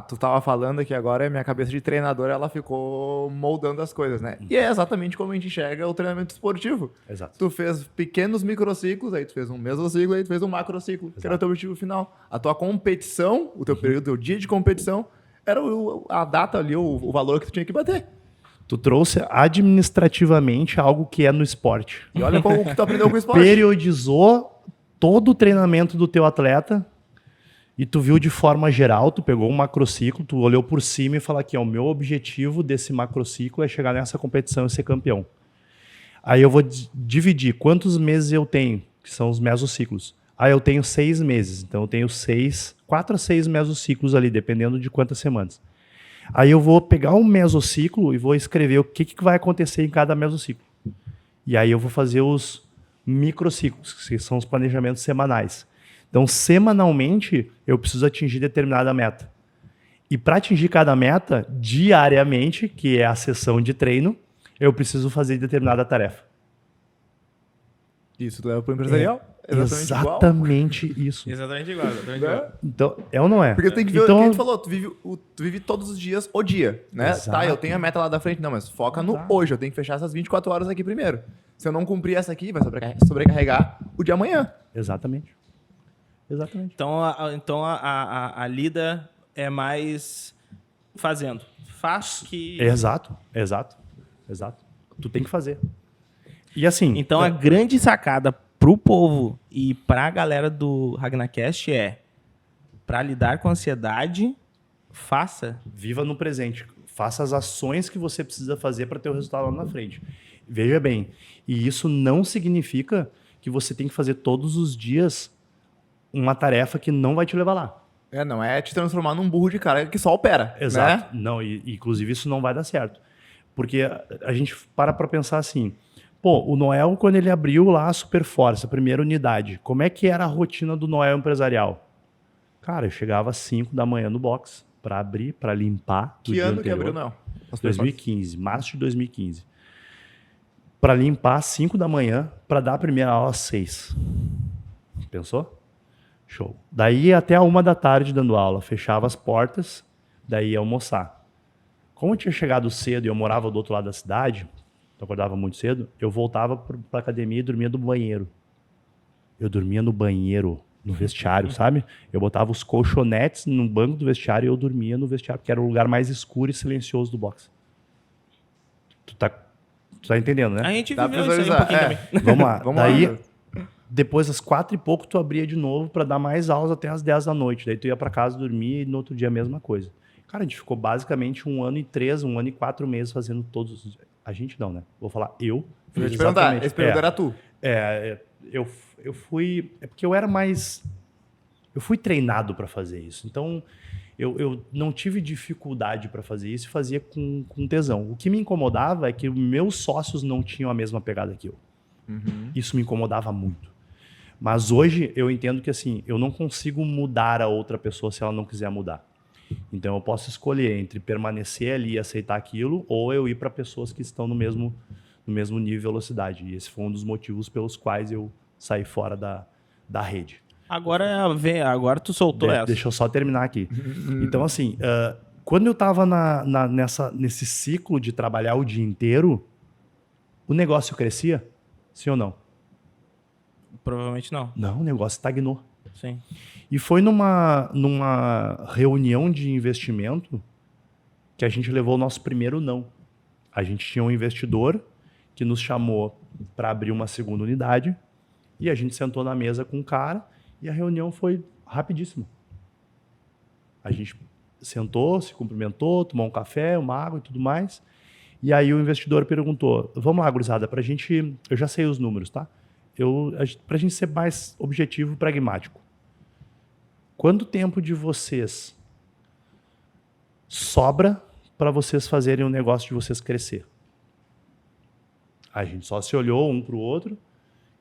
tu tava falando aqui agora, minha cabeça de treinador, ela ficou moldando as coisas, né? E é exatamente como a gente enxerga o treinamento esportivo. Exato. Tu fez pequenos microciclos, aí tu fez um mesociclo, aí tu fez um macrociclo, que era o teu objetivo final. A tua competição, o teu período, o teu dia de competição, era a data ali, o valor que tu tinha que bater. Tu trouxe administrativamente algo que é no esporte. E olha como que tu aprendeu com o esporte. Periodizou todo o treinamento do teu atleta e tu viu de forma geral, tu pegou um macrociclo, tu olhou por cima e falou aqui, o meu objetivo desse macrociclo é chegar nessa competição e ser campeão. Aí eu vou dividir quantos meses eu tenho, que são os mesociclos. Eu tenho 6 meses, então eu tenho 4 a 6 mesociclos ali, dependendo de quantas semanas. Aí eu vou pegar um mesociclo e vou escrever o que vai acontecer em cada mesociclo. E aí eu vou fazer os microciclos, que são os planejamentos semanais. Então, semanalmente, eu preciso atingir determinada meta. E para atingir cada meta, diariamente, que é a sessão de treino, eu preciso fazer determinada tarefa. Isso tu leva para o empresarial? Exatamente isso. Exatamente igual. Então, é ou não é? Porque tem que ver o que a gente falou, tu vive todos os dias o dia, né? Exato. Tá, eu tenho a meta lá da frente, não, mas foca no hoje, eu tenho que fechar essas 24 horas aqui primeiro. Se eu não cumprir essa aqui, vai sobrecarregar o de amanhã. Exatamente. Então a lida é mais fazendo. Faz que... Exato. Tu tem que fazer. E assim... Então a grande sacada pro povo e pra galera do RagnaCast é, pra lidar com a ansiedade, faça. Viva no presente. Faça as ações que você precisa fazer para ter o resultado lá na frente. Veja bem, e isso não significa que você tem que fazer todos os dias uma tarefa que não vai te levar lá. Não é te transformar num burro de cara que só opera. Exato. Né? Não, inclusive isso não vai dar certo. Porque a gente para pensar assim, o Noel, quando ele abriu lá a Superforce, a primeira unidade, como é que era a rotina do Noel empresarial? Cara, eu chegava às 5 da manhã no box para abrir, para limpar. Que ano que abriu, Noel? 2015, março de 2015. Para limpar às 5 da manhã, para dar a primeira aula às 6. Pensou? Show. Daí até a 1 da tarde dando aula, fechava as portas, daí ia almoçar. Como eu tinha chegado cedo e eu morava do outro lado da cidade, eu acordava muito cedo, eu voltava para a academia e dormia no banheiro. Eu dormia no banheiro, no vestiário, sabe? Eu botava os colchonetes no banco do vestiário e eu dormia no vestiário, porque era o lugar mais escuro e silencioso do boxe. Tu tá entendendo, né? A gente Dá viveu pra isso aí um pouquinho também. Vamos lá. Vamos Daí, lá. depois das 4 e pouco, tu abria de novo para dar mais aulas até as 10 da noite. Daí tu ia para casa dormir e no outro dia a mesma coisa. Cara, a gente ficou basicamente 1 ano e 3, 1 ano e 4 meses fazendo todos os... A gente não, né? Vou falar eu. Eu ia te perguntar, esse período era tu. Eu fui... É porque eu era mais... Eu fui treinado para fazer isso. Então, eu não tive dificuldade para fazer isso e fazia com tesão. O que me incomodava é que meus sócios não tinham a mesma pegada que eu. Isso me incomodava muito. Mas hoje eu entendo que assim, eu não consigo mudar a outra pessoa se ela não quiser mudar. Então eu posso escolher entre permanecer ali e aceitar aquilo ou eu ir para pessoas que estão no mesmo nível de velocidade. E esse foi um dos motivos pelos quais eu saí fora da rede. Agora tu soltou essa. Deixa eu só terminar aqui. Então assim, quando eu estava nesse ciclo de trabalhar o dia inteiro, o negócio crescia? Sim ou não? Provavelmente não. Não, o negócio estagnou. Sim. E foi numa reunião de investimento que a gente levou o nosso primeiro não. A gente tinha um investidor que nos chamou para abrir uma segunda unidade e a gente sentou na mesa com o cara e a reunião foi rapidíssima. A gente sentou, se cumprimentou, tomou um café, uma água e tudo mais. E aí o investidor perguntou, vamos lá, gurizada, pra gente... Eu já sei os números, tá? Pra gente ser mais objetivo e pragmático. Quanto tempo de vocês sobra para vocês fazerem o negócio de vocês crescer? A gente só se olhou um para o outro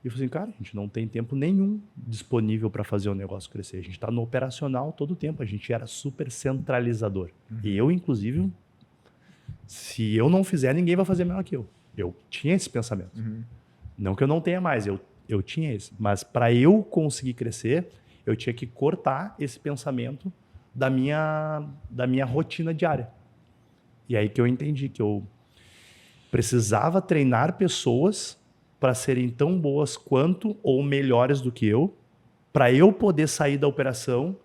e falou assim, cara, a gente não tem tempo nenhum disponível para fazer o negócio crescer. A gente está no operacional todo o tempo. A gente era super centralizador. E eu, inclusive, se eu não fizer, ninguém vai fazer melhor que eu. Eu tinha esse pensamento. Não que eu não tenha mais, eu tinha esse. Mas para eu conseguir crescer, eu tinha que cortar esse pensamento da minha rotina diária. E aí que eu entendi que eu precisava treinar pessoas para serem tão boas quanto ou melhores do que eu, para eu poder sair da operação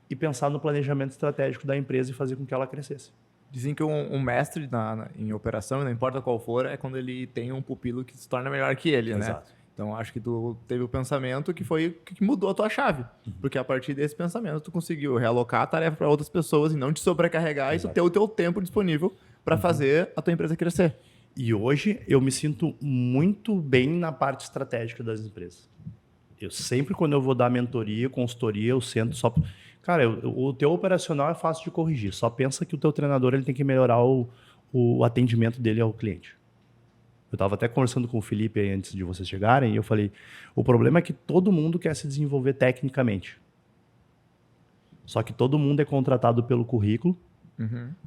e pensar no planejamento estratégico da empresa e fazer com que ela crescesse. Dizem que um mestre em operação, não importa qual for, é quando ele tem um pupilo que se torna melhor que ele, Exato. né? Então, acho que tu teve o pensamento que foi que mudou a tua chave. Porque a partir desse pensamento, tu conseguiu realocar a tarefa para outras pessoas e não te sobrecarregar. Exato. E tu ter o teu tempo disponível para fazer a tua empresa crescer. E hoje eu me sinto muito bem na parte estratégica das empresas. Eu sempre, quando eu vou dar mentoria, consultoria, eu sento só... Cara, o teu operacional é fácil de corrigir. Só pensa que o teu treinador ele tem que melhorar o atendimento dele ao cliente. Eu estava até conversando com o Felipe aí antes de vocês chegarem e eu falei, o problema é que todo mundo quer se desenvolver tecnicamente. Só que todo mundo é contratado pelo currículo,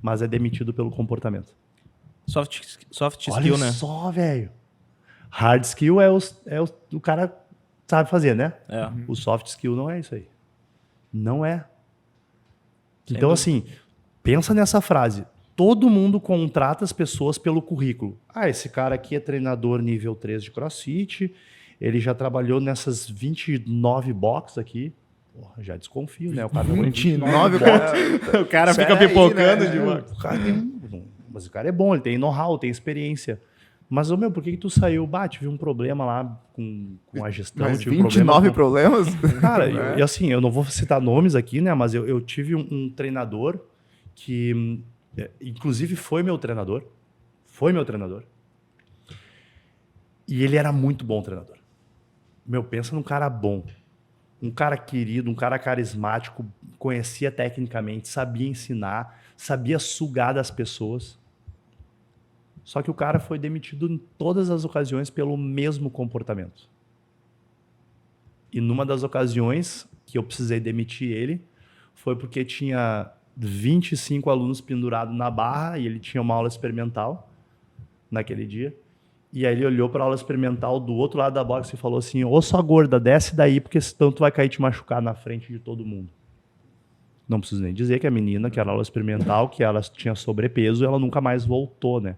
mas é demitido pelo comportamento. Soft Olha skill, né? Olha só, velho. Hard skill o cara sabe fazer, né? É. O soft skill não é isso aí. Não é. Sem Então, dúvida. assim, pensa nessa frase. Todo mundo contrata as pessoas pelo currículo. Ah, esse cara aqui é treinador nível 3 de CrossFit, ele já trabalhou nessas 29 boxes aqui. Porra, já desconfio, né? O cara 29 boxes. O cara fica Sério, pipocando né? de boxe. O cara mas o cara é bom, ele tem know-how, tem experiência. Mas, por que tu saiu? Tive um problema lá com a gestão. Mas tive 29 problemas? Cara, e assim, eu não vou citar nomes aqui, né? Mas eu tive um treinador que, inclusive, foi meu treinador. E ele era muito bom treinador. Pensa num cara bom. Um cara querido, um cara carismático, conhecia tecnicamente, sabia ensinar, sabia sugar das pessoas. Só que o cara foi demitido em todas as ocasiões pelo mesmo comportamento. E numa das ocasiões que eu precisei demitir ele, foi porque tinha 25 alunos pendurados na barra e ele tinha uma aula experimental naquele dia. E aí ele olhou para a aula experimental do outro lado da box e falou assim: ô sua gorda, desce daí porque senão tu vai cair e te machucar na frente de todo mundo. Não preciso nem dizer que a menina, que era aula experimental, que ela tinha sobrepeso, ela nunca mais voltou, né?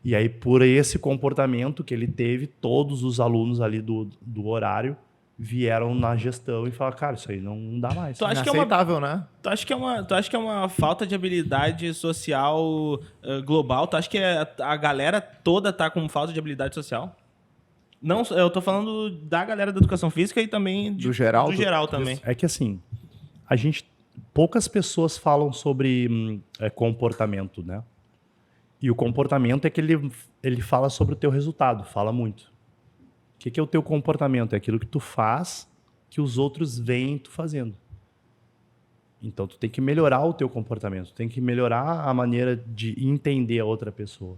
E aí, por esse comportamento que ele teve, todos os alunos ali do horário vieram na gestão e falaram: cara, isso aí não dá mais. Tu acha Inaceitável, né? Tu acha que é uma falta de habilidade social global? Tu acha que a galera toda tá com falta de habilidade social? Não, eu tô falando da galera da educação física e também Do geral também. É que assim, poucas pessoas falam sobre comportamento, né? E o comportamento é que ele fala sobre o teu resultado, fala muito. O que é o teu comportamento? É aquilo que tu faz, que os outros veem tu fazendo. Então, tu tem que melhorar o teu comportamento, tu tem que melhorar a maneira de entender a outra pessoa.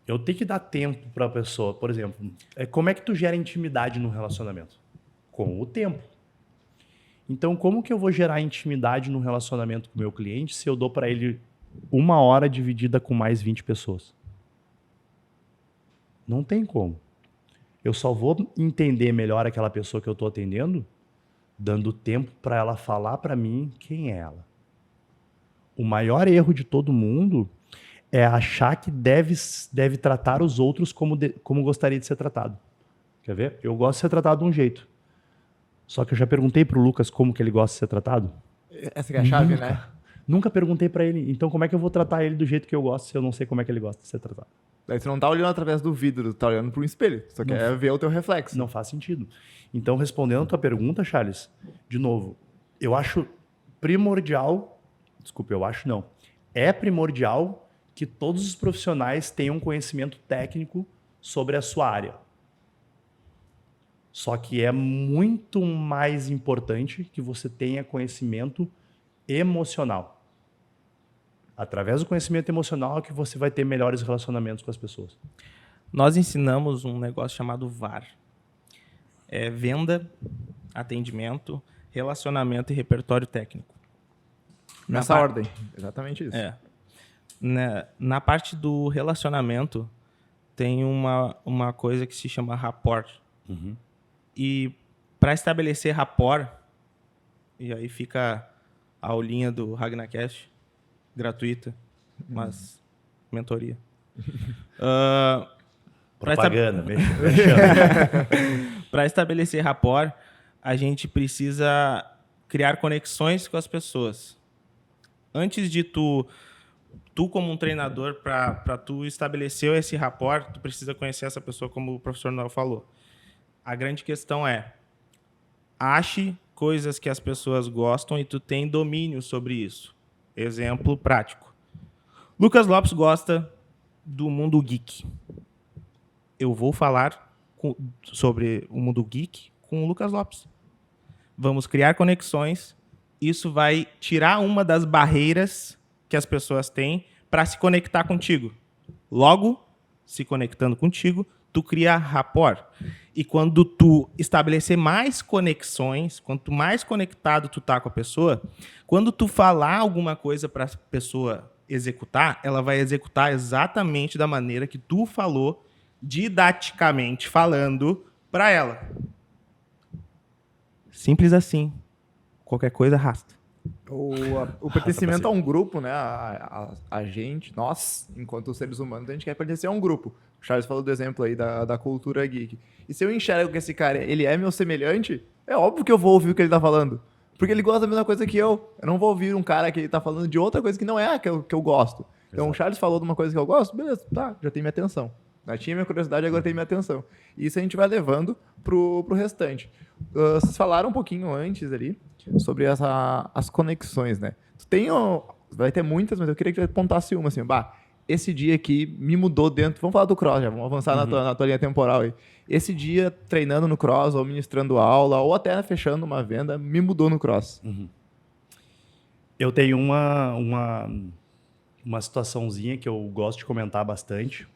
Eu tenho que dar tempo para a pessoa. Por exemplo, como é que tu gera intimidade no relacionamento? Com o tempo. Então, como que eu vou gerar intimidade no relacionamento com o meu cliente se eu dou para ele 1 hora dividida com mais 20 pessoas? Não tem como. Eu só vou entender melhor aquela pessoa que eu estou atendendo dando tempo para ela falar para mim quem é ela. O maior erro de todo mundo é achar que deve tratar os outros como gostaria de ser tratado. Quer ver? Eu gosto de ser tratado de um jeito. Só que eu já perguntei pro Lucas como que ele gosta de ser tratado. Essa que é a chave, né? Nunca perguntei para ele. Então como é que eu vou tratar ele do jeito que eu gosto se eu não sei como é que ele gosta de ser tratado? Daí tu não tá olhando através do vidro, tu tá olhando pro espelho. Só quer ver o teu reflexo. Não faz sentido. Então, respondendo a tua pergunta, Charles, de novo, eu acho primordial... Desculpa, eu acho não. É primordial que todos os profissionais tenham conhecimento técnico sobre a sua área. Só que é muito mais importante que você tenha conhecimento emocional. Através do conhecimento emocional é que você vai ter melhores relacionamentos com as pessoas. Nós ensinamos um negócio chamado VAR. É venda, atendimento, relacionamento e repertório técnico. Nessa ordem. Exatamente isso. Na parte do relacionamento, tem uma coisa que se chama rapport. Uhum. E para estabelecer rapport, e aí fica a aulinha do RagnaCast, gratuita, mas mentoria. Propaganda, Para estabelecer rapport, a gente precisa criar conexões com as pessoas. Antes de tu como um treinador, para tu estabelecer esse rapport, tu precisa conhecer essa pessoa, como o professor Noel falou. A grande questão é, ache coisas que as pessoas gostam e tu tem domínio sobre isso. Exemplo prático. Lucas Lopes gosta do mundo geek. Eu vou falar sobre o mundo geek com o Lucas Lopes. Vamos criar conexões. Isso vai tirar uma das barreiras que as pessoas têm para se conectar contigo. Logo, se conectando contigo, tu cria rapport. E quando tu estabelecer mais conexões, quanto mais conectado tu tá com a pessoa, quando tu falar alguma coisa para a pessoa executar, ela vai executar exatamente da maneira que tu falou, didaticamente falando, para ela. Simples assim. Qualquer coisa, arrasta. O pertencimento a um grupo, né? A gente, nós, enquanto seres humanos, a gente quer pertencer a um grupo. O Charles falou do exemplo aí da cultura geek. E se eu enxergo que esse cara, ele é meu semelhante, é óbvio que eu vou ouvir o que ele tá falando. Porque ele gosta da mesma coisa que eu. Eu não vou ouvir um cara que tá falando de outra coisa que não é a que eu gosto. Então, Exato. O Charles falou de uma coisa que eu gosto, beleza, tá, já tem minha atenção. Já tinha minha curiosidade, agora tem minha atenção. E isso a gente vai levando pro restante. Vocês falaram um pouquinho antes ali sobre as conexões, né? Vai ter muitas, mas eu queria que você apontasse uma, assim, esse dia aqui me mudou dentro... Vamos falar do cross já, vamos avançar na tua linha temporal aí. Esse dia, treinando no cross, ou ministrando aula, ou até fechando uma venda, me mudou no cross. Uhum. Eu tenho uma situaçãozinha que eu gosto de comentar bastante,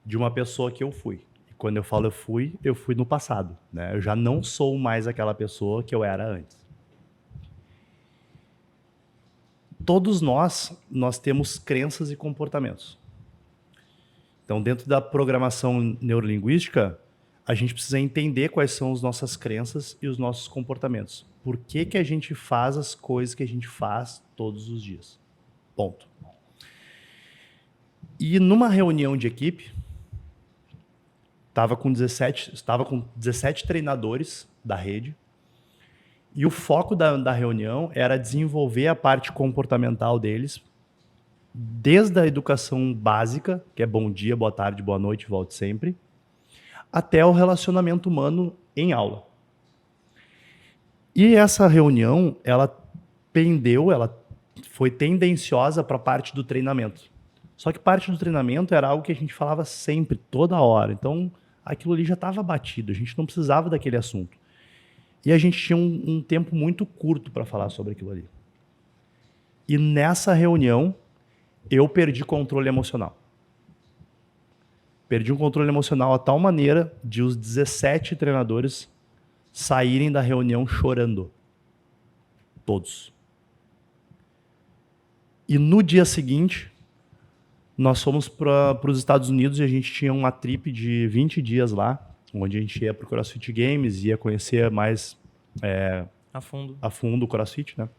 de uma pessoa que eu fui. E quando eu falo eu fui no passado, né? Eu já não sou mais aquela pessoa que eu era antes. todos nós temos crenças e comportamentos. Então, dentro da programação neurolinguística, a gente precisa entender quais são as nossas crenças e os nossos comportamentos. Por que que a gente faz as coisas que a gente faz todos os dias? Ponto. E numa reunião de equipe, estava com 17 treinadores da rede, e o foco da reunião era desenvolver a parte comportamental deles, desde a educação básica, que é bom dia, boa tarde, boa noite, volte sempre, até o relacionamento humano em aula. E essa reunião, ela foi tendenciosa para a parte do treinamento. Só que parte do treinamento era algo que a gente falava sempre, toda hora. Então, aquilo ali já estava batido, a gente não precisava daquele assunto. E a gente tinha um tempo muito curto para falar sobre aquilo ali. E nessa reunião, eu perdi controle emocional. Perdi um controle emocional a tal maneira de os 17 treinadores saírem da reunião chorando. Todos. E no dia seguinte, nós fomos para os Estados Unidos e a gente tinha uma trip de 20 dias lá, onde a gente ia para o CrossFit Games, ia conhecer mais a fundo o CrossFit, né?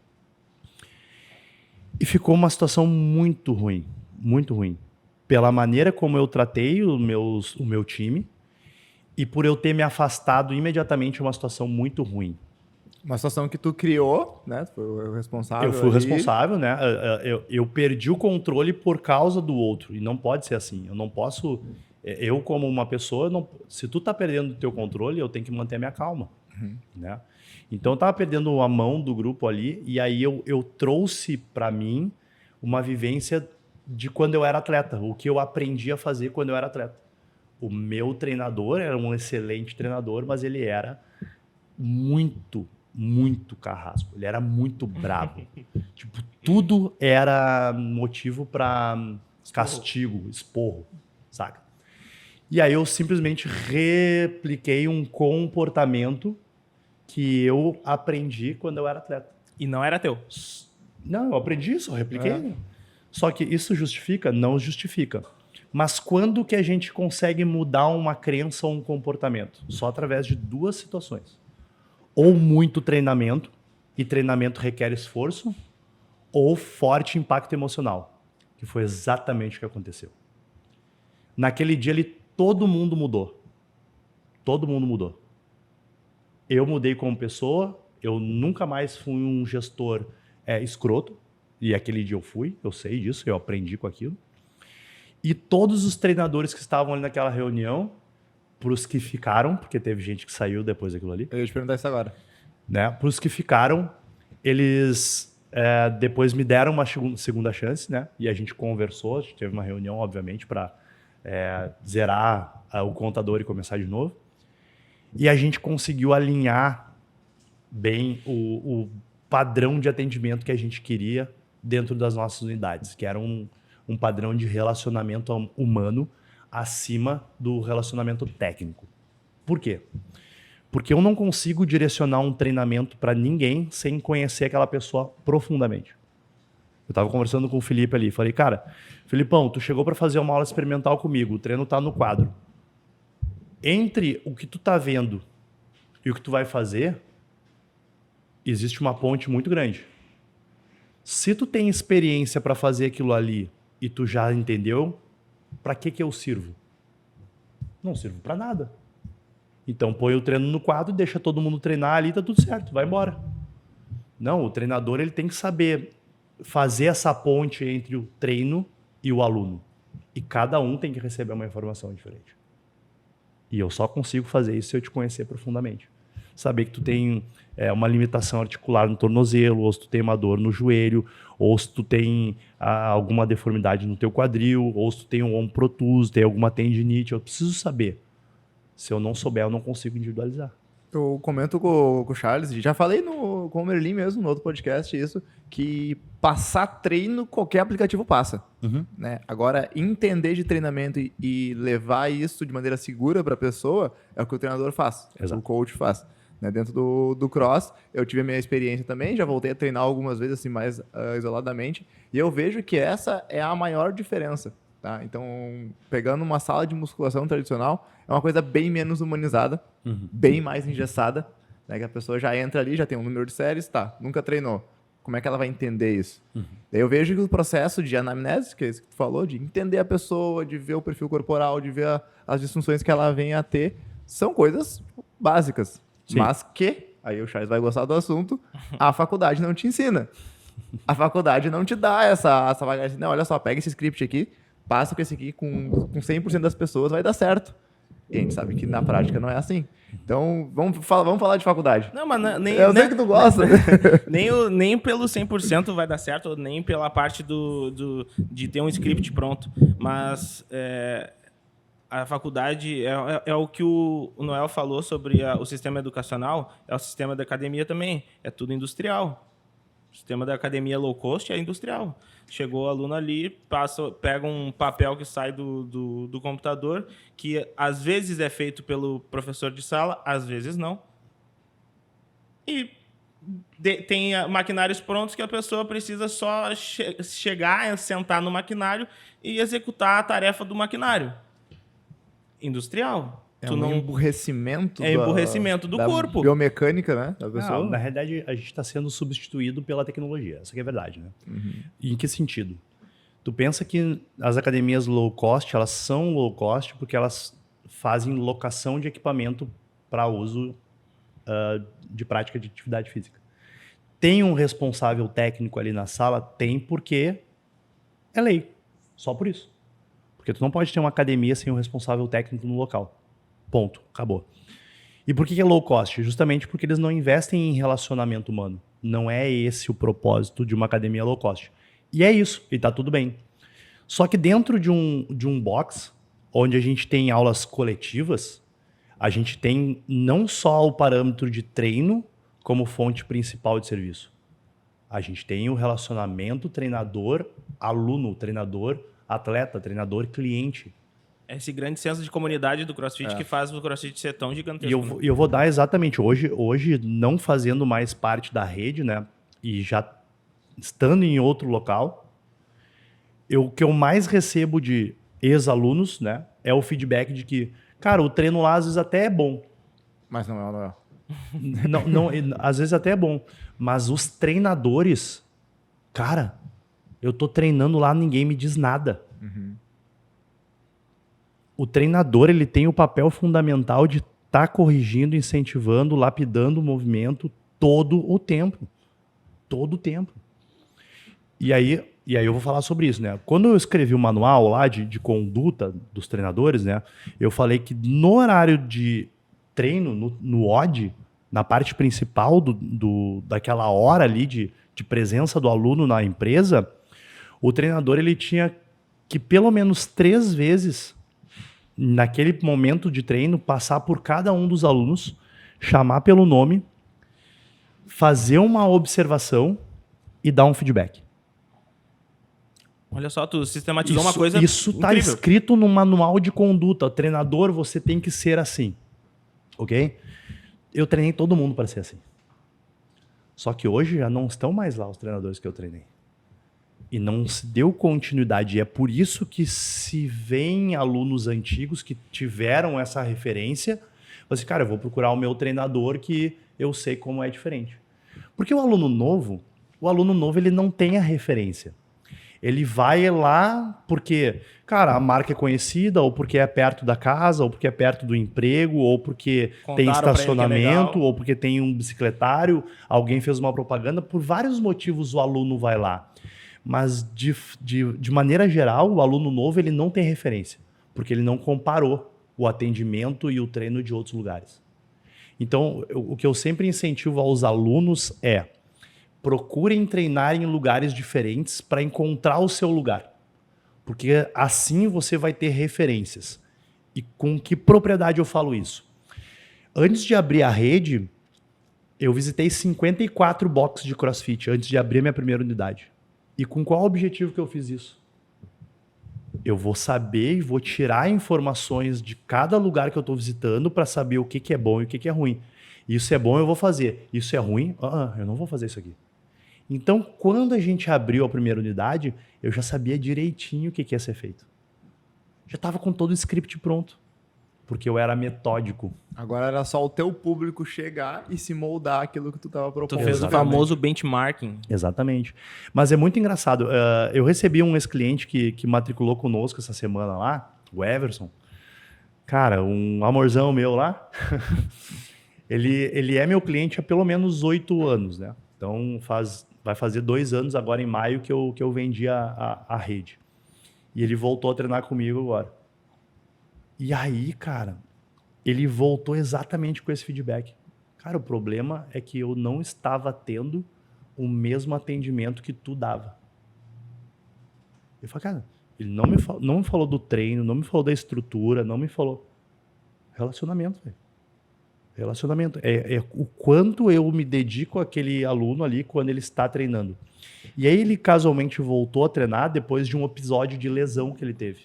E ficou uma situação muito ruim, pela maneira como eu tratei o meu time e por eu ter me afastado imediatamente de uma situação muito ruim. Uma situação que tu criou, né? Tu foi o responsável. Eu fui o responsável, né? Eu perdi o controle por causa do outro. E não pode ser assim. Eu não posso... Eu, como uma pessoa, se tu tá perdendo o teu controle, eu tenho que manter a minha calma. Né? Então, eu tava perdendo a mão do grupo ali. E aí, eu trouxe para mim uma vivência de quando eu era atleta. O que eu aprendi a fazer quando eu era atleta. O meu treinador era um excelente treinador, mas ele era muito carrasco. Ele era muito bravo. Tipo, tudo era motivo para castigo, esporro, saca? E aí eu simplesmente repliquei um comportamento que eu aprendi quando eu era atleta. E não era teu? Não, eu aprendi isso, eu repliquei. Só que isso justifica? Não justifica. Mas quando que a gente consegue mudar uma crença ou um comportamento? Só através de duas situações. Ou muito treinamento, e treinamento requer esforço, ou forte impacto emocional, que foi exatamente o que aconteceu. Naquele dia, todo mundo mudou. Todo mundo mudou. Eu mudei como pessoa, eu nunca mais fui um gestor escroto, e aquele dia eu sei disso, eu aprendi com aquilo. E todos os treinadores que estavam ali naquela reunião, para os que ficaram, porque teve gente que saiu depois daquilo ali. Eu ia te perguntar isso agora. Né? Para os que ficaram, eles depois me deram uma segunda chance, né? E a gente conversou, a gente teve uma reunião, obviamente, para zerar o contador e começar de novo. E a gente conseguiu alinhar bem o padrão de atendimento que a gente queria dentro das nossas unidades, que era um padrão de relacionamento humano acima do relacionamento técnico. Por quê? Porque eu não consigo direcionar um treinamento para ninguém sem conhecer aquela pessoa profundamente. Eu estava conversando com o Felipe ali, falei, cara, Felipão, tu chegou para fazer uma aula experimental comigo, o treino tá no quadro. Entre o que tu tá vendo e o que tu vai fazer, existe uma ponte muito grande. Se tu tem experiência para fazer aquilo ali e tu já entendeu, para que eu sirvo? Não sirvo para nada. Então põe o treino no quadro, deixa todo mundo treinar ali, tá tudo certo, vai embora. Não, o treinador ele tem que saber fazer essa ponte entre o treino e o aluno. E cada um tem que receber uma informação diferente. E eu só consigo fazer isso se eu te conhecer profundamente. Saber que tu tem uma limitação articular no tornozelo, ou se tu tem uma dor no joelho, ou se tu tem alguma deformidade no teu quadril, ou se tu tem um ombro protuso, tem alguma tendinite. Eu preciso saber. Se eu não souber, eu não consigo individualizar. Eu comento com o Charles, já falei com o Merlin mesmo, no outro podcast, isso, que passar treino, qualquer aplicativo passa. Né? Agora, entender de treinamento e levar isso de maneira segura para a pessoa é o que o treinador faz, Exato. o coach faz. né? Dentro do cross, eu tive a minha experiência também, já voltei a treinar algumas vezes assim mais isoladamente, e eu vejo que essa é a maior diferença, tá? Então, pegando uma sala de musculação tradicional, é uma coisa bem menos humanizada, bem mais engessada, né? Que a pessoa já entra ali, já tem um número de séries, tá, nunca treinou. Como é que ela vai entender isso? Daí eu vejo que o processo de anamnese, que é isso que tu falou, de entender a pessoa, de ver o perfil corporal, de ver as disfunções que ela vem a ter, são coisas básicas. Sim. Mas que, aí o Charles vai gostar do assunto, a faculdade não te ensina. A faculdade não te dá essa bagagem. Não, olha só, pega esse script aqui, passa com esse aqui, com 100% das pessoas vai dar certo. E a gente sabe que na prática não é assim. Então, vamos falar de faculdade. Não, mas nem... Eu sei que tu gosta. Nem pelo 100% vai dar certo, nem pela parte de ter um script pronto. Mas a faculdade é o que o Noel falou sobre o sistema educacional, é o sistema da academia também. É tudo industrial. O sistema da academia low cost é industrial. Chegou o aluno ali, pega um papel que sai do computador, que às vezes é feito pelo professor de sala, às vezes não. E tem maquinários prontos que a pessoa precisa só chegar, sentar no maquinário e executar a tarefa do maquinário. Industrial. É emburrecimento. Emburrecimento do corpo. Biomecânica, né? Da pessoa. Não, na realidade, a gente está sendo substituído pela tecnologia. Essa que é a verdade, né? E em que sentido? Tu pensa que as academias low cost, elas são low cost porque elas fazem locação de equipamento para uso de prática de atividade física. Tem um responsável técnico ali na sala? Tem, porque é lei. Só por isso. Porque tu não pode ter uma academia sem um responsável técnico no local. Ponto. Acabou. E por que é low cost? Justamente porque eles não investem em relacionamento humano. Não é esse o propósito de uma academia low cost. E é isso. E tá tudo bem. Só que dentro de um box, onde a gente tem aulas coletivas, a gente tem não só o parâmetro de treino como fonte principal de serviço. A gente tem o relacionamento treinador-aluno, treinador-atleta, treinador-cliente. Esse grande senso de comunidade do CrossFit que faz o CrossFit ser tão gigantesco. E eu vou dar exatamente hoje não fazendo mais parte da rede, né? E já estando em outro local, o que eu mais recebo de ex-alunos, né? É o feedback de que, cara, o treino lá às vezes até é bom. Mas não é. Não, às vezes até é bom. Mas os treinadores, cara, eu tô treinando lá, ninguém me diz nada. O treinador, ele tem o papel fundamental de estar corrigindo, incentivando, lapidando o movimento todo o tempo. Todo o tempo. E aí eu vou falar sobre isso, né? Quando eu escrevi o manual lá de conduta dos treinadores, né? Eu falei que no horário de treino, no OD, na parte principal daquela hora ali de presença do aluno na empresa, o treinador, ele tinha que pelo menos 3 vezes naquele momento de treino, passar por cada um dos alunos, chamar pelo nome, fazer uma observação e dar um feedback. Olha só, tu sistematizou uma coisa Isso está escrito no manual de conduta. Treinador, você tem que ser assim. Ok? Eu treinei todo mundo para ser assim. Só que hoje já não estão mais lá os treinadores que eu treinei. E não se deu continuidade. E é por isso que se vêem alunos antigos que tiveram essa referência, você, cara, eu vou procurar o meu treinador que eu sei como é diferente. Porque o aluno novo ele não tem a referência. Ele vai lá porque, cara, a marca é conhecida, ou porque é perto da casa, ou porque é perto do emprego, ou porque tem estacionamento, ou porque tem um bicicletário, alguém fez uma propaganda. Por vários motivos o aluno vai lá. Mas, de maneira geral, o aluno novo ele não tem referência, porque ele não comparou o atendimento e o treino de outros lugares. Então, o que eu sempre incentivo aos alunos é: procurem treinar em lugares diferentes para encontrar o seu lugar. Porque assim você vai ter referências. E com que propriedade eu falo isso? Antes de abrir a rede, eu visitei 54 boxes de CrossFit antes de abrir a minha primeira unidade. E com qual objetivo que eu fiz isso? Eu vou saber e vou tirar informações de cada lugar que eu estou visitando para saber o que é bom e o que é ruim. Isso é bom, eu vou fazer. Isso é ruim, eu não vou fazer isso aqui. Então, quando a gente abriu a primeira unidade, eu já sabia direitinho o que ia ser feito. Já estava com todo o script pronto, porque eu era metódico. Agora era só o teu público chegar e se moldar aquilo que tu estava propondo. Tu fez o famoso benchmarking. Exatamente. Mas é muito engraçado. Eu recebi um ex-cliente que matriculou conosco essa semana lá, o Everson. Cara, um amorzão meu lá. ele é meu cliente há pelo menos 8 anos, né? Então vai fazer 2 anos agora em maio que eu vendi a rede. E ele voltou a treinar comigo agora. E aí, cara, ele voltou exatamente com esse feedback. Cara, o problema é que eu não estava tendo o mesmo atendimento que tu dava. Eu falei, cara, ele não me falou do treino, não me falou da estrutura, não me falou. Relacionamento, velho. Relacionamento. É o quanto eu me dedico àquele aluno ali quando ele está treinando. E aí ele casualmente voltou a treinar depois de um episódio de lesão que ele teve.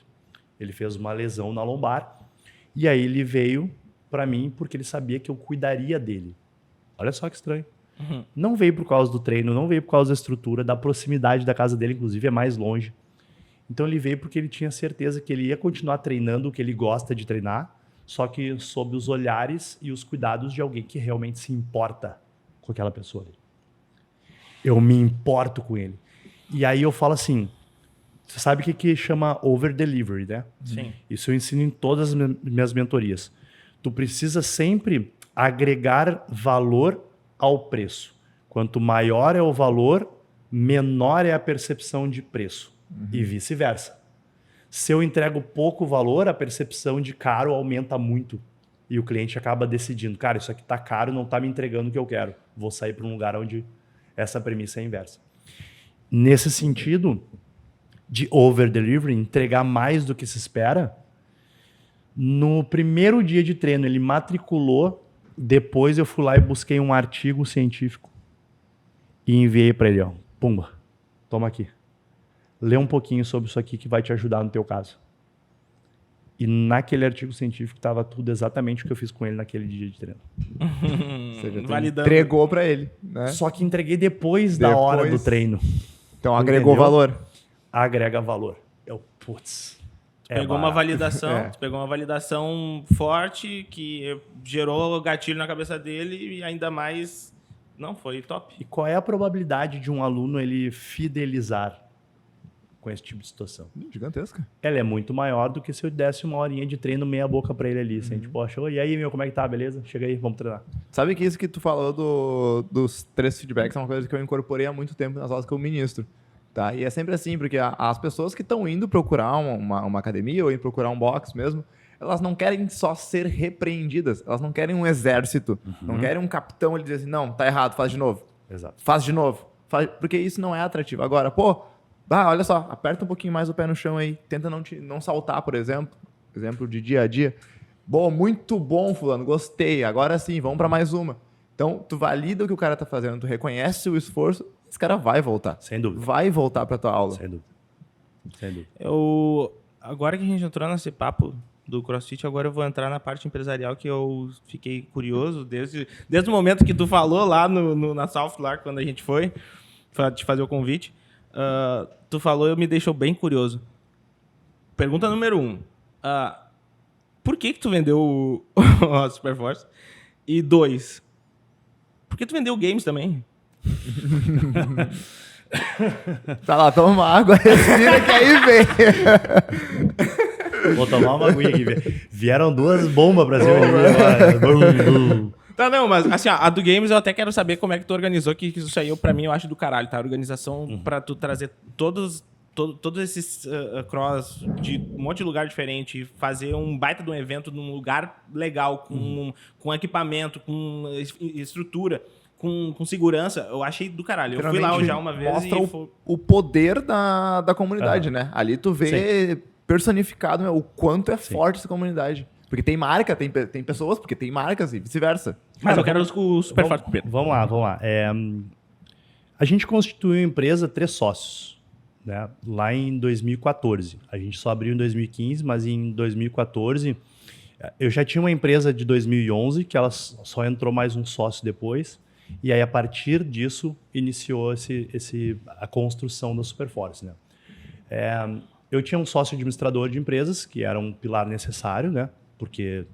Ele fez uma lesão na lombar e aí ele veio para mim porque ele sabia que eu cuidaria dele. Olha só que estranho. Uhum. Não veio por causa do treino, não veio por causa da estrutura, da proximidade da casa dele, inclusive é mais longe. Então ele veio porque ele tinha certeza que ele ia continuar treinando o que ele gosta de treinar, só que sob os olhares e os cuidados de alguém que realmente se importa com aquela pessoa. Eu me importo com ele. E aí eu falo assim, você sabe o que chama over-delivery, né? Sim. Isso eu ensino em todas as minhas mentorias. Tu precisa sempre agregar valor ao preço. Quanto maior é o valor, menor é a percepção de preço. E vice-versa. Se eu entrego pouco valor, a percepção de caro aumenta muito. E o cliente acaba decidindo, cara, isso aqui tá caro, não tá me entregando o que eu quero. Vou sair para um lugar onde essa premissa é inversa. Nesse sentido de over-delivery, entregar mais do que se espera, no primeiro dia de treino ele matriculou, depois eu fui lá e busquei um artigo científico e enviei para ele, ó, pumba, toma aqui. Lê um pouquinho sobre isso aqui que vai te ajudar no teu caso. E naquele artigo científico estava tudo exatamente o que eu fiz com ele naquele dia de treino. Ou seja, tu Validando. entregou pra ele, né? Só que entreguei depois da hora do treino. Então agregou Entendeu? valor. Agrega valor. Putz. Pegou uma validação, É. tu pegou uma validação forte que gerou o gatilho na cabeça dele e ainda mais... Não, foi top. E qual é a probabilidade de um aluno ele fidelizar com esse tipo de situação? Gigantesca. Ela é muito maior do que se eu desse uma horinha de treino meia boca pra ele ali. Assim, tipo, achou, e aí, meu, como é que tá? Beleza? Chega aí, vamos treinar. Sabe que isso que tu falou dos 3 feedbacks é uma coisa que eu incorporei há muito tempo nas aulas que eu ministro. Tá? E é sempre assim, porque as pessoas que estão indo procurar uma academia ou indo procurar um box mesmo, elas não querem só ser repreendidas, elas não querem um exército, não querem um capitão ele dizer assim, não, tá errado, faz de novo. Exato. Faz de novo. Porque isso não é atrativo. Agora, pô, olha só, aperta um pouquinho mais o pé no chão aí, tenta não saltar, por exemplo de dia a dia. Boa, muito bom, fulano, gostei, agora sim, vamos para mais uma. Então, tu valida o que o cara tá fazendo, tu reconhece o esforço, esse cara vai voltar. Sem dúvida. Vai voltar pra tua aula. Sem dúvida. Sem dúvida. Agora que a gente entrou nesse papo do CrossFit, agora eu vou entrar na parte empresarial que eu fiquei curioso desde o momento que tu falou lá na South lá, quando a gente foi te fazer o convite. Tu falou e me deixou bem curioso. Pergunta número 1. Por que tu vendeu a Superforce? E 2, por que tu vendeu games também? Tá lá, toma uma água, respira que aí vem. Vou tomar uma aguinha aqui. Vieram 2 bombas pra cima de mim. Tá, não, mas assim, a do Games eu até quero saber como é que tu organizou, que isso aí pra mim eu acho do caralho, tá? A organização pra tu trazer todos esses cross de um monte de lugar diferente, fazer um baita de um evento num lugar legal, com equipamento, com estrutura, com segurança, eu achei do caralho. Eu fui lá já uma vez mostra e... o poder da comunidade, né? Ali tu vê personificado o quanto é forte essa comunidade. Porque tem marca, tem pessoas, porque tem marcas e vice-versa. Mas eu quero o super forte primeiro. Vamos lá. A gente constituiu a empresa 3 sócios, né? Lá em 2014. A gente só abriu em 2015, mas em 2014 Eu já tinha uma empresa de 2011, que ela só entrou mais um sócio depois, e aí a partir disso iniciou a construção da Superforce, né? Eu tinha um sócio administrador de empresas, que era um pilar necessário, né? Porque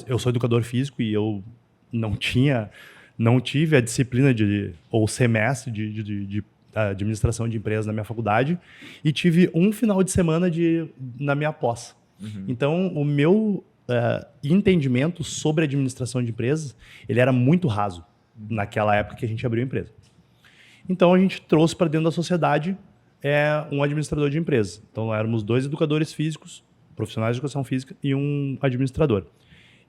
eu sou educador físico e eu não tive a disciplina ou semestre de administração de empresas na minha faculdade, e tive um final de semana na minha pós. Então, o meu entendimento sobre administração de empresas, ele era muito raso naquela época que a gente abriu a empresa. Então, a gente trouxe para dentro da sociedade um administrador de empresas. Então, éramos 2 educadores físicos, profissionais de educação física, e um administrador.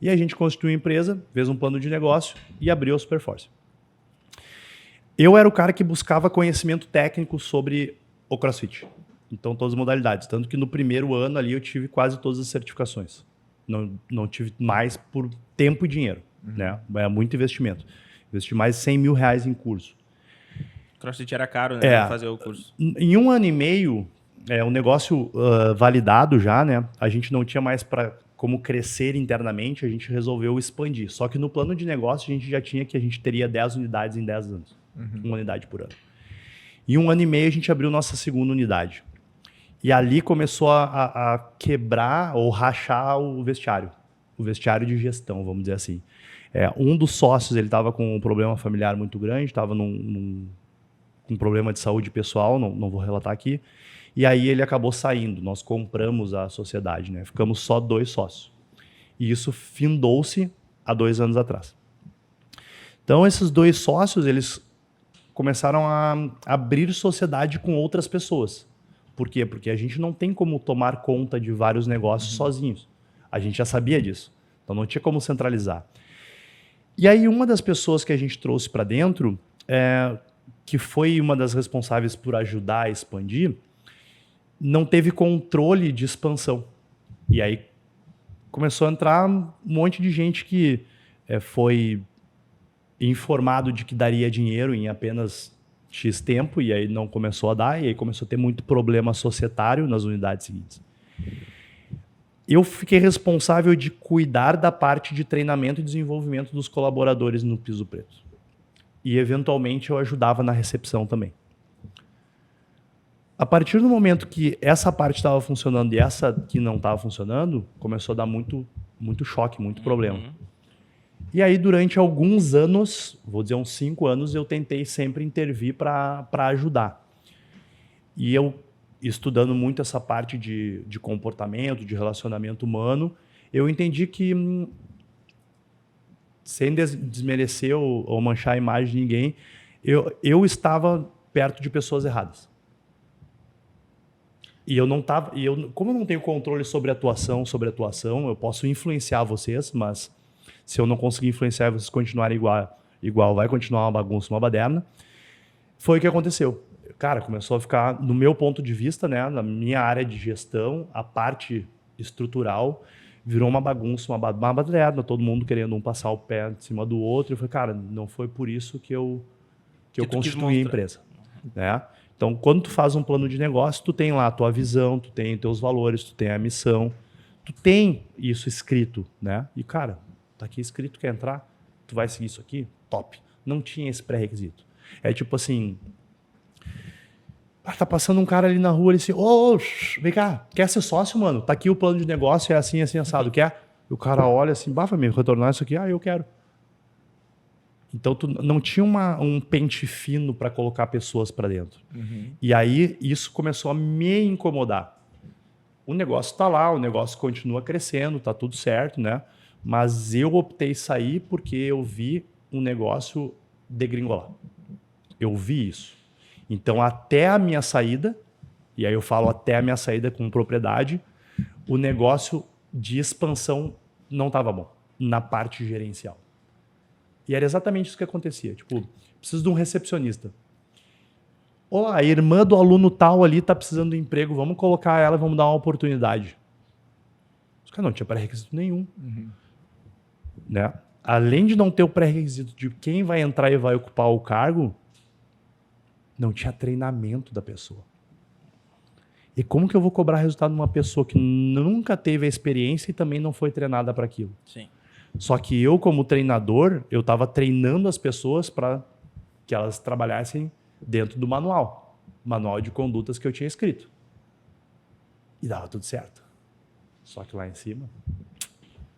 E a gente constituiu a empresa, fez um plano de negócio e abriu a Superforce. Eu era o cara que buscava conhecimento técnico sobre o CrossFit. Então, todas as modalidades. Tanto que no primeiro ano ali eu tive quase todas as certificações. Não tive mais por tempo e dinheiro. Né? É muito investimento. Investi mais de 100 mil reais em curso. CrossFit era caro, né? Fazer o curso. Em 1 ano e meio, um negócio validado já, né? A gente não tinha mais como crescer internamente, a gente resolveu expandir. Só que no plano de negócio a gente já tinha que a gente teria 10 unidades em 10 anos. 1 unidade por ano. Em 1 ano e meio a gente abriu nossa segunda unidade. E ali começou a quebrar ou rachar o vestiário de gestão, vamos dizer assim. Um dos sócios, ele estava com um problema familiar muito grande, estava com um problema de saúde pessoal, não vou relatar aqui, e aí ele acabou saindo, nós compramos a sociedade, né? Ficamos só 2 sócios. E isso findou-se há 2 anos atrás. Então, esses 2 sócios, eles começaram a abrir sociedade com outras pessoas. Por quê? Porque a gente não tem como tomar conta de vários negócios sozinhos. A gente já sabia disso. Então, não tinha como centralizar. E aí, uma das pessoas que a gente trouxe para dentro, que foi uma das responsáveis por ajudar a expandir, não teve controle de expansão. E aí começou a entrar um monte de gente que foi informado de que daria dinheiro em apenas X tempo, e aí não começou a dar, e aí começou a ter muito problema societário nas unidades seguintes. Eu fiquei responsável de cuidar da parte de treinamento e desenvolvimento dos colaboradores no piso preto. E, eventualmente, eu ajudava na recepção também. A partir do momento que essa parte estava funcionando e essa que não estava funcionando, começou a dar muito choque, muito problema. E aí, durante alguns anos, vou dizer uns 5 anos, eu tentei sempre intervir para ajudar. E eu, estudando muito essa parte de comportamento, de relacionamento humano, eu entendi que, sem desmerecer ou manchar a imagem de ninguém, eu estava perto de pessoas erradas. E eu não estava, como eu não tenho controle sobre atuação, eu posso influenciar vocês, mas se eu não conseguir influenciar vocês continuarem igual, vai continuar uma bagunça, uma baderna. Foi o que aconteceu. Cara, começou a ficar, no meu ponto de vista, né, na minha área de gestão, a parte estrutural virou uma bagunça, uma baderna, todo mundo querendo um passar o pé em cima do outro. Eu falei, cara, não foi por isso que eu constituí a empresa. Né? Então, quando tu faz um plano de negócio, tu tem lá a tua visão, tu tem teus valores, tu tem a missão, tu tem isso escrito, né? E, cara, tá aqui escrito, quer entrar? Tu vai seguir isso aqui? Top. Não tinha esse pré-requisito. É tipo assim, tá passando um cara ali na rua, ele assim, vem cá, quer ser sócio, mano? Tá aqui o plano de negócio, é assim, assim, assado, quer? E o cara olha assim, vai me retornar isso aqui? Eu quero. Então, tu não tinha um pente fino para colocar pessoas para dentro. E aí, isso começou a me incomodar. O negócio está lá, o negócio continua crescendo, está tudo certo, né? Mas eu optei sair porque eu vi um negócio degringolar. Eu vi isso. Então, até a minha saída, e aí eu falo até a minha saída com propriedade, o negócio de expansão não estava bom, na parte gerencial. E era exatamente isso que acontecia. Tipo, preciso de um recepcionista. A irmã do aluno tal ali está precisando de emprego, vamos colocar ela e vamos dar uma oportunidade. Os caras não tinha pré-requisito nenhum. Né? Além de não ter o pré-requisito de quem vai entrar e vai ocupar o cargo, não tinha treinamento da pessoa. E como que eu vou cobrar resultado de uma pessoa que nunca teve a experiência e também não foi treinada para aquilo? Sim. Só que eu, como treinador, eu estava treinando as pessoas para que elas trabalhassem dentro do manual de condutas que eu tinha escrito. E dava tudo certo. Só que lá em cima...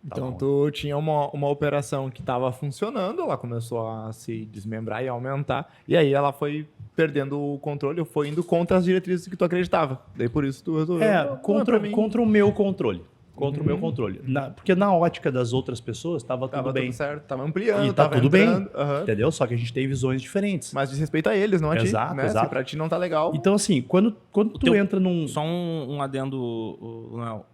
Então tu tinha uma operação que estava funcionando, ela começou a se desmembrar e aumentar, e aí ela foi perdendo o controle, foi indo contra as diretrizes que tu acreditava. Daí por isso tu resolveu... contra o meu controle. Contra o meu controle. Porque na ótica das outras pessoas estava tudo bem. Tudo certo, tava ampliando, E tá tudo entrando, bem, entendeu? Só que a gente tem visões diferentes. Mas diz respeito a eles, não a ti. Exato, né? exato. Se pra ti não tá legal... Então, assim, quando tu entra num... Só um adendo, Léo.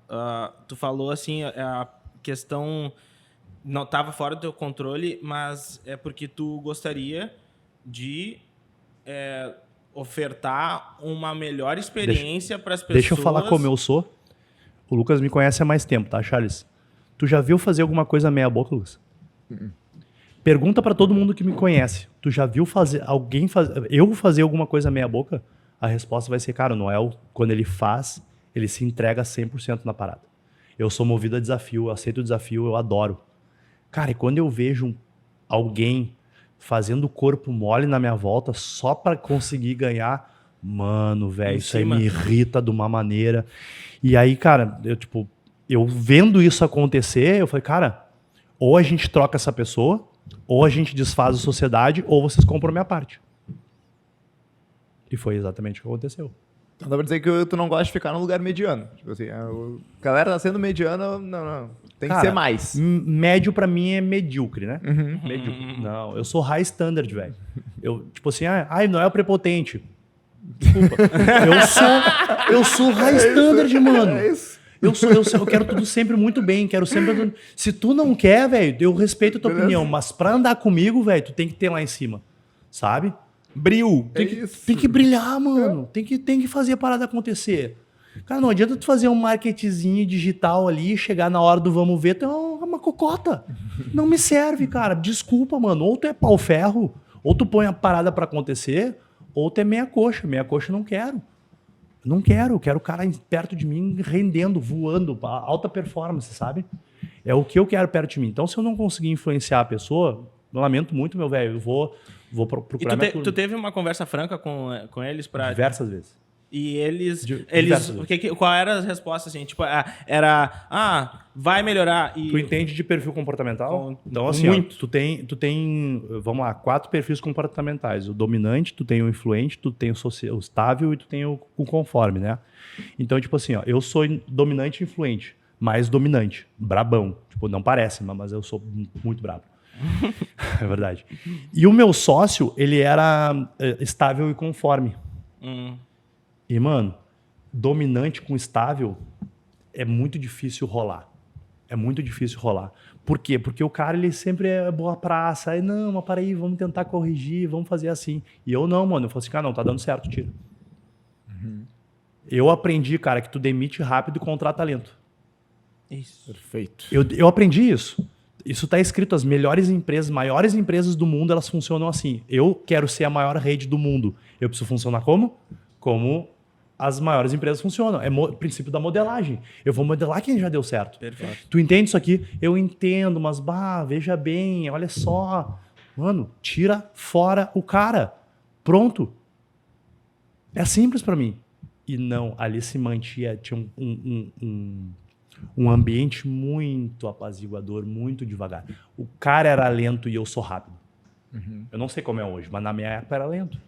Tu falou assim, a questão não estava fora do teu controle, mas é porque tu gostaria de ofertar uma melhor experiência para as pessoas. Deixa eu falar como eu sou. O Lucas me conhece há mais tempo, tá, Charles? Tu já viu fazer alguma coisa meia boca, Lucas? Pergunta pra todo mundo que me conhece. Tu já viu eu fazer alguma coisa meia boca? A resposta vai ser, cara, o Noel, quando ele faz, ele se entrega 100% na parada. Eu sou movido a desafio, eu aceito o desafio, eu adoro. Cara, e quando eu vejo alguém fazendo o corpo mole na minha volta só pra conseguir ganhar, mano, velho, isso aí me irrita de uma maneira. E aí, cara, eu vendo isso acontecer, eu falei, cara, ou a gente troca essa pessoa, ou a gente desfaz a sociedade, ou vocês compram minha parte. E foi exatamente o que aconteceu. Então dá pra dizer que tu não gosta de ficar num lugar mediano. Tipo assim, a galera tá sendo mediana, não. Tem que ser mais. Médio pra mim é medíocre, né? Medíocre. Não, eu sou high standard, velho. Eu, tipo assim, não é o prepotente. Desculpa. Eu sou high standard, mano. É isso. Eu quero tudo sempre muito bem. Quero sempre. Se tu não quer, velho, eu respeito a tua opinião. Mas pra andar comigo, velho, tu tem que ter lá em cima. Sabe? Brilho. Tem que brilhar, mano. Tem que fazer a parada acontecer. Cara, não adianta tu fazer um marketingzinho digital ali, chegar na hora do vamos ver, tu é uma cocota. Não me serve, cara. Desculpa, mano. Ou tu é pau-ferro, ou tu põe a parada pra acontecer, ou tu é meia coxa. Meia coxa eu não quero. Não quero. Eu quero o cara perto de mim rendendo, voando, alta performance, sabe? É o que eu quero perto de mim. Então, se eu não conseguir influenciar a pessoa, eu lamento muito, meu velho. Eu vou procurar minha turma. Tu teve uma conversa franca com eles para diversas vezes. E eles Diversas qual era as respostas assim? Tipo, vai melhorar e tu entende de perfil comportamental? Então assim, muito. Tu tem, vamos lá, 4 perfis comportamentais. O dominante, tu tem o influente, tu tem o estável e tu tem o conforme, né? Então, tipo assim, eu sou dominante e influente, mais dominante, brabão. Tipo, não parece, mas eu sou muito brabo. É verdade. E o meu sócio, ele era estável e conforme. E, mano, dominante com estável é muito difícil rolar. É muito difícil rolar. Por quê? Porque o cara, ele sempre é boa praça. Aí, não, mas para aí, vamos tentar corrigir, vamos fazer assim. E eu não, mano. Eu falei assim, cara, não, tá dando certo, tira. Eu aprendi, cara, que tu demite rápido e contrata talento. Isso. Perfeito. Eu aprendi isso. Isso tá escrito, as melhores empresas, maiores empresas do mundo, elas funcionam assim. Eu quero ser a maior rede do mundo. Eu preciso funcionar como? Como as maiores empresas funcionam. É o princípio da modelagem. Eu vou modelar quem já deu certo. Perfeito. Tu entende isso aqui? Eu entendo, mas veja bem, olha só. Mano, tira fora o cara. Pronto. É simples pra mim. E não, ali se mantinha, tinha um ambiente muito apaziguador, muito devagar. O cara era lento e eu sou rápido. Eu não sei como é hoje, mas na minha época era lento.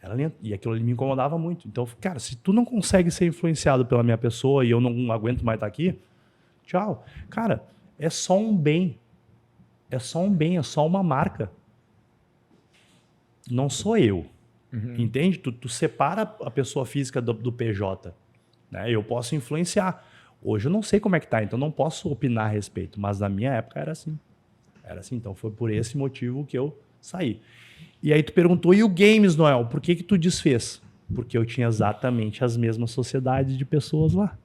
Era lento. E aquilo ali me incomodava muito. Então, cara, se tu não consegue ser influenciado pela minha pessoa e eu não aguento mais estar aqui, tchau. Cara, é só um bem. É só um bem, é só uma marca. Não sou eu. Entende? Tu separa a pessoa física do PJ. Né? Eu posso influenciar. Hoje eu não sei como é que tá, então não posso opinar a respeito. Mas na minha época era assim. Era assim. Então foi por esse motivo que eu saí. E aí tu perguntou, e o Games, Noel? Por que tu desfez? Porque eu tinha exatamente as mesmas sociedades de pessoas lá.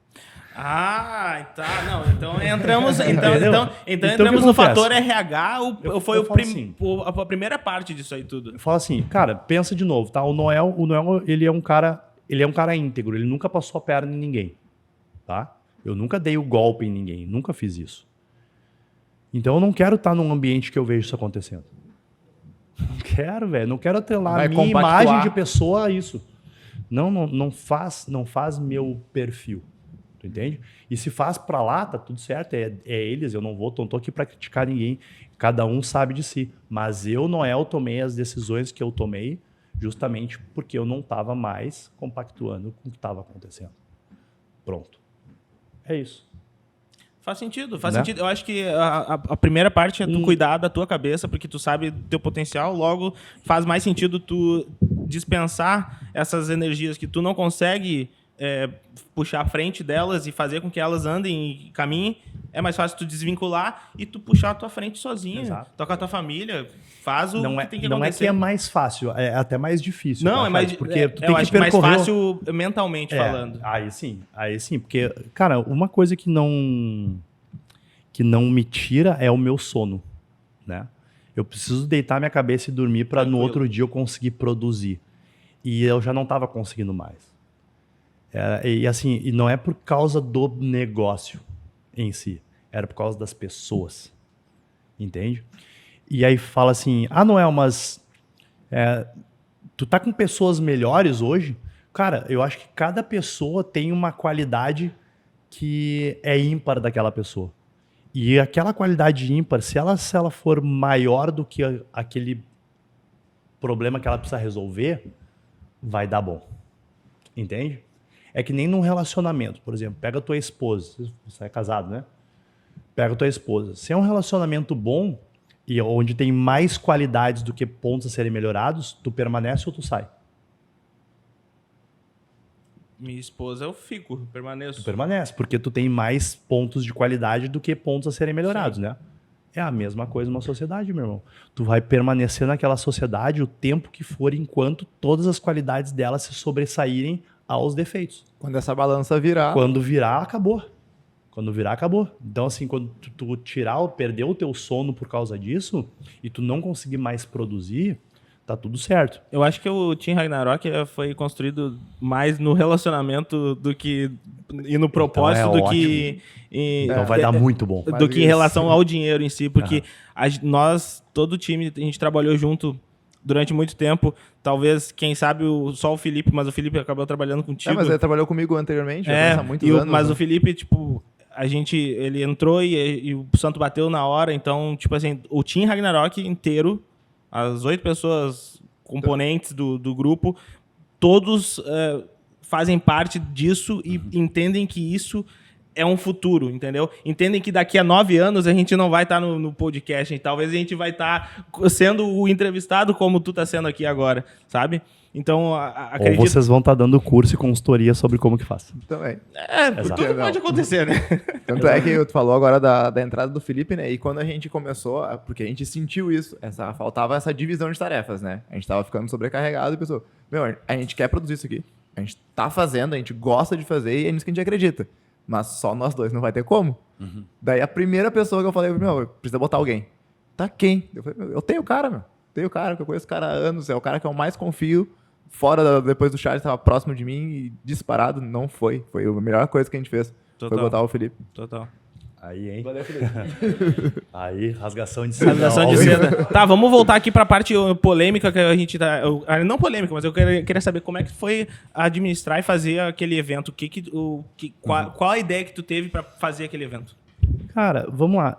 Tá. Não, então entramos, entramos no fator RH, foi a primeira parte disso aí tudo. Eu falo assim, cara, pensa de novo, tá? O Noel, ele é um cara ele é um cara íntegro, ele nunca passou a perna em ninguém, tá? Eu nunca dei o golpe em ninguém, nunca fiz isso. Então eu não quero estar num ambiente que eu vejo isso acontecendo. Não quero, velho. Não quero atrelar a minha imagem de pessoa a isso. Não faz meu perfil. Tu entende? E se faz pra lá, tá tudo certo. É eles, eu não tô aqui pra criticar ninguém. Cada um sabe de si. Mas eu, Noel, tomei as decisões que eu tomei justamente porque eu não tava mais compactuando com o que estava acontecendo. Pronto. É isso. Faz sentido. Eu acho que a primeira parte é tu cuidar da tua cabeça, porque tu sabe do teu potencial, logo faz mais sentido tu dispensar essas energias que tu não consegue puxar à frente delas e fazer com que elas andem e caminhem. É mais fácil tu desvincular e tu puxar a tua frente sozinho. Exato. Toca a tua família, faz o que tem que acontecer. Não é que é mais fácil, é até mais difícil. Não, é mais porque tu tem eu que acho que mais fácil mentalmente falando. Aí sim, porque, cara, uma coisa que não me tira é o meu sono, né? Eu preciso deitar minha cabeça e dormir para no outro dia eu conseguir produzir. E eu já não estava conseguindo mais. E não é por causa do negócio em si, era por causa das pessoas, entende? E aí fala assim, Noel, mas tu tá com pessoas melhores hoje? Cara, eu acho que cada pessoa tem uma qualidade que é ímpar daquela pessoa. E aquela qualidade ímpar, se ela for maior do que aquele problema que ela precisa resolver, vai dar bom. Entende? É que nem num relacionamento, por exemplo, pega a tua esposa, você é casado, né? Pega a tua esposa. Se é um relacionamento bom e onde tem mais qualidades do que pontos a serem melhorados, tu permanece ou tu sai? Minha esposa, eu permaneço. Tu permanece, porque tu tem mais pontos de qualidade do que pontos a serem melhorados, Sim. né? É a mesma coisa numa sociedade, meu irmão. Tu vai permanecer naquela sociedade o tempo que for, enquanto todas as qualidades dela se sobressaírem aos defeitos. Quando essa balança virar... Quando virar, acabou. Então, assim, quando tu perder o teu sono por causa disso, e tu não conseguir mais produzir, tá tudo certo. Eu acho que o Team Ragnarok foi construído mais no relacionamento do que e no propósito então do que então vai dar muito bom. do que em relação ao dinheiro em si, porque nós, todo o time, a gente trabalhou junto durante muito tempo. Talvez, quem sabe, só o Felipe, mas o Felipe acabou trabalhando contigo. Mas ele trabalhou comigo anteriormente, há muitos anos. Mas o Felipe, tipo, ele entrou e o santo bateu na hora, então, tipo assim, o Team Ragnarok inteiro, as 8 pessoas componentes do grupo, todos fazem parte disso e entendem que isso é um futuro, entendeu? Entendem que daqui a 9 anos a gente não vai estar no podcast, talvez a gente vai estar sendo o entrevistado como tu tá sendo aqui agora, sabe? Então, acredito... Ou vocês vão estar dando curso e consultoria sobre como que faz. Também. Tudo pode acontecer, né? Tanto é que tu falou agora da entrada do Felipe, né? E quando a gente começou, porque a gente sentiu isso, faltava essa divisão de tarefas, né? A gente tava ficando sobrecarregado e pensou, a gente quer produzir isso aqui. A gente tá fazendo, a gente gosta de fazer e é nisso que a gente acredita. Mas só nós dois não vai ter como. Daí a primeira pessoa que eu falei, precisa botar alguém. Tá quem? Eu falei, eu tenho o cara, Tenho o cara, que eu conheço o cara há anos, é o cara que eu mais confio. Depois do Charles, estava próximo de mim e disparado, não foi. Foi a melhor coisa que a gente fez. Total. Foi botar o Felipe. Total. Aí, hein? Valeu, Felipe. Aí, rasgação de seda. Rasgação de seda. Tá, vamos voltar aqui pra parte polêmica que a gente tá... Não polêmica, mas eu queria saber como é que foi administrar e fazer aquele evento. Qual a ideia que tu teve pra fazer aquele evento? Cara, vamos lá.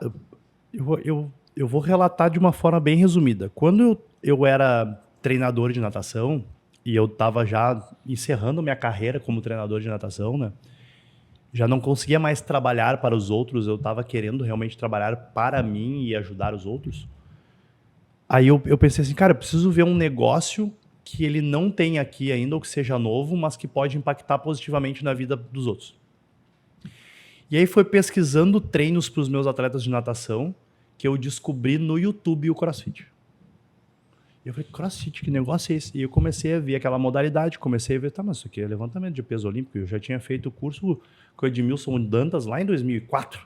Eu vou relatar de uma forma bem resumida. Quando eu era treinador de natação, e eu estava já encerrando minha carreira como treinador de natação, né? Já não conseguia mais trabalhar para os outros, eu estava querendo realmente trabalhar para mim e ajudar os outros. Aí eu pensei assim, cara, eu preciso ver um negócio que ele não tem aqui ainda, ou que seja novo, mas que pode impactar positivamente na vida dos outros. E aí foi pesquisando treinos para os meus atletas de natação que eu descobri no YouTube o CrossFit. E eu falei, CrossFit, que negócio é esse? E eu comecei a ver aquela modalidade, comecei a ver, mas isso aqui é levantamento de peso olímpico. Eu já tinha feito o curso com o Edmilson Dantas lá em 2004.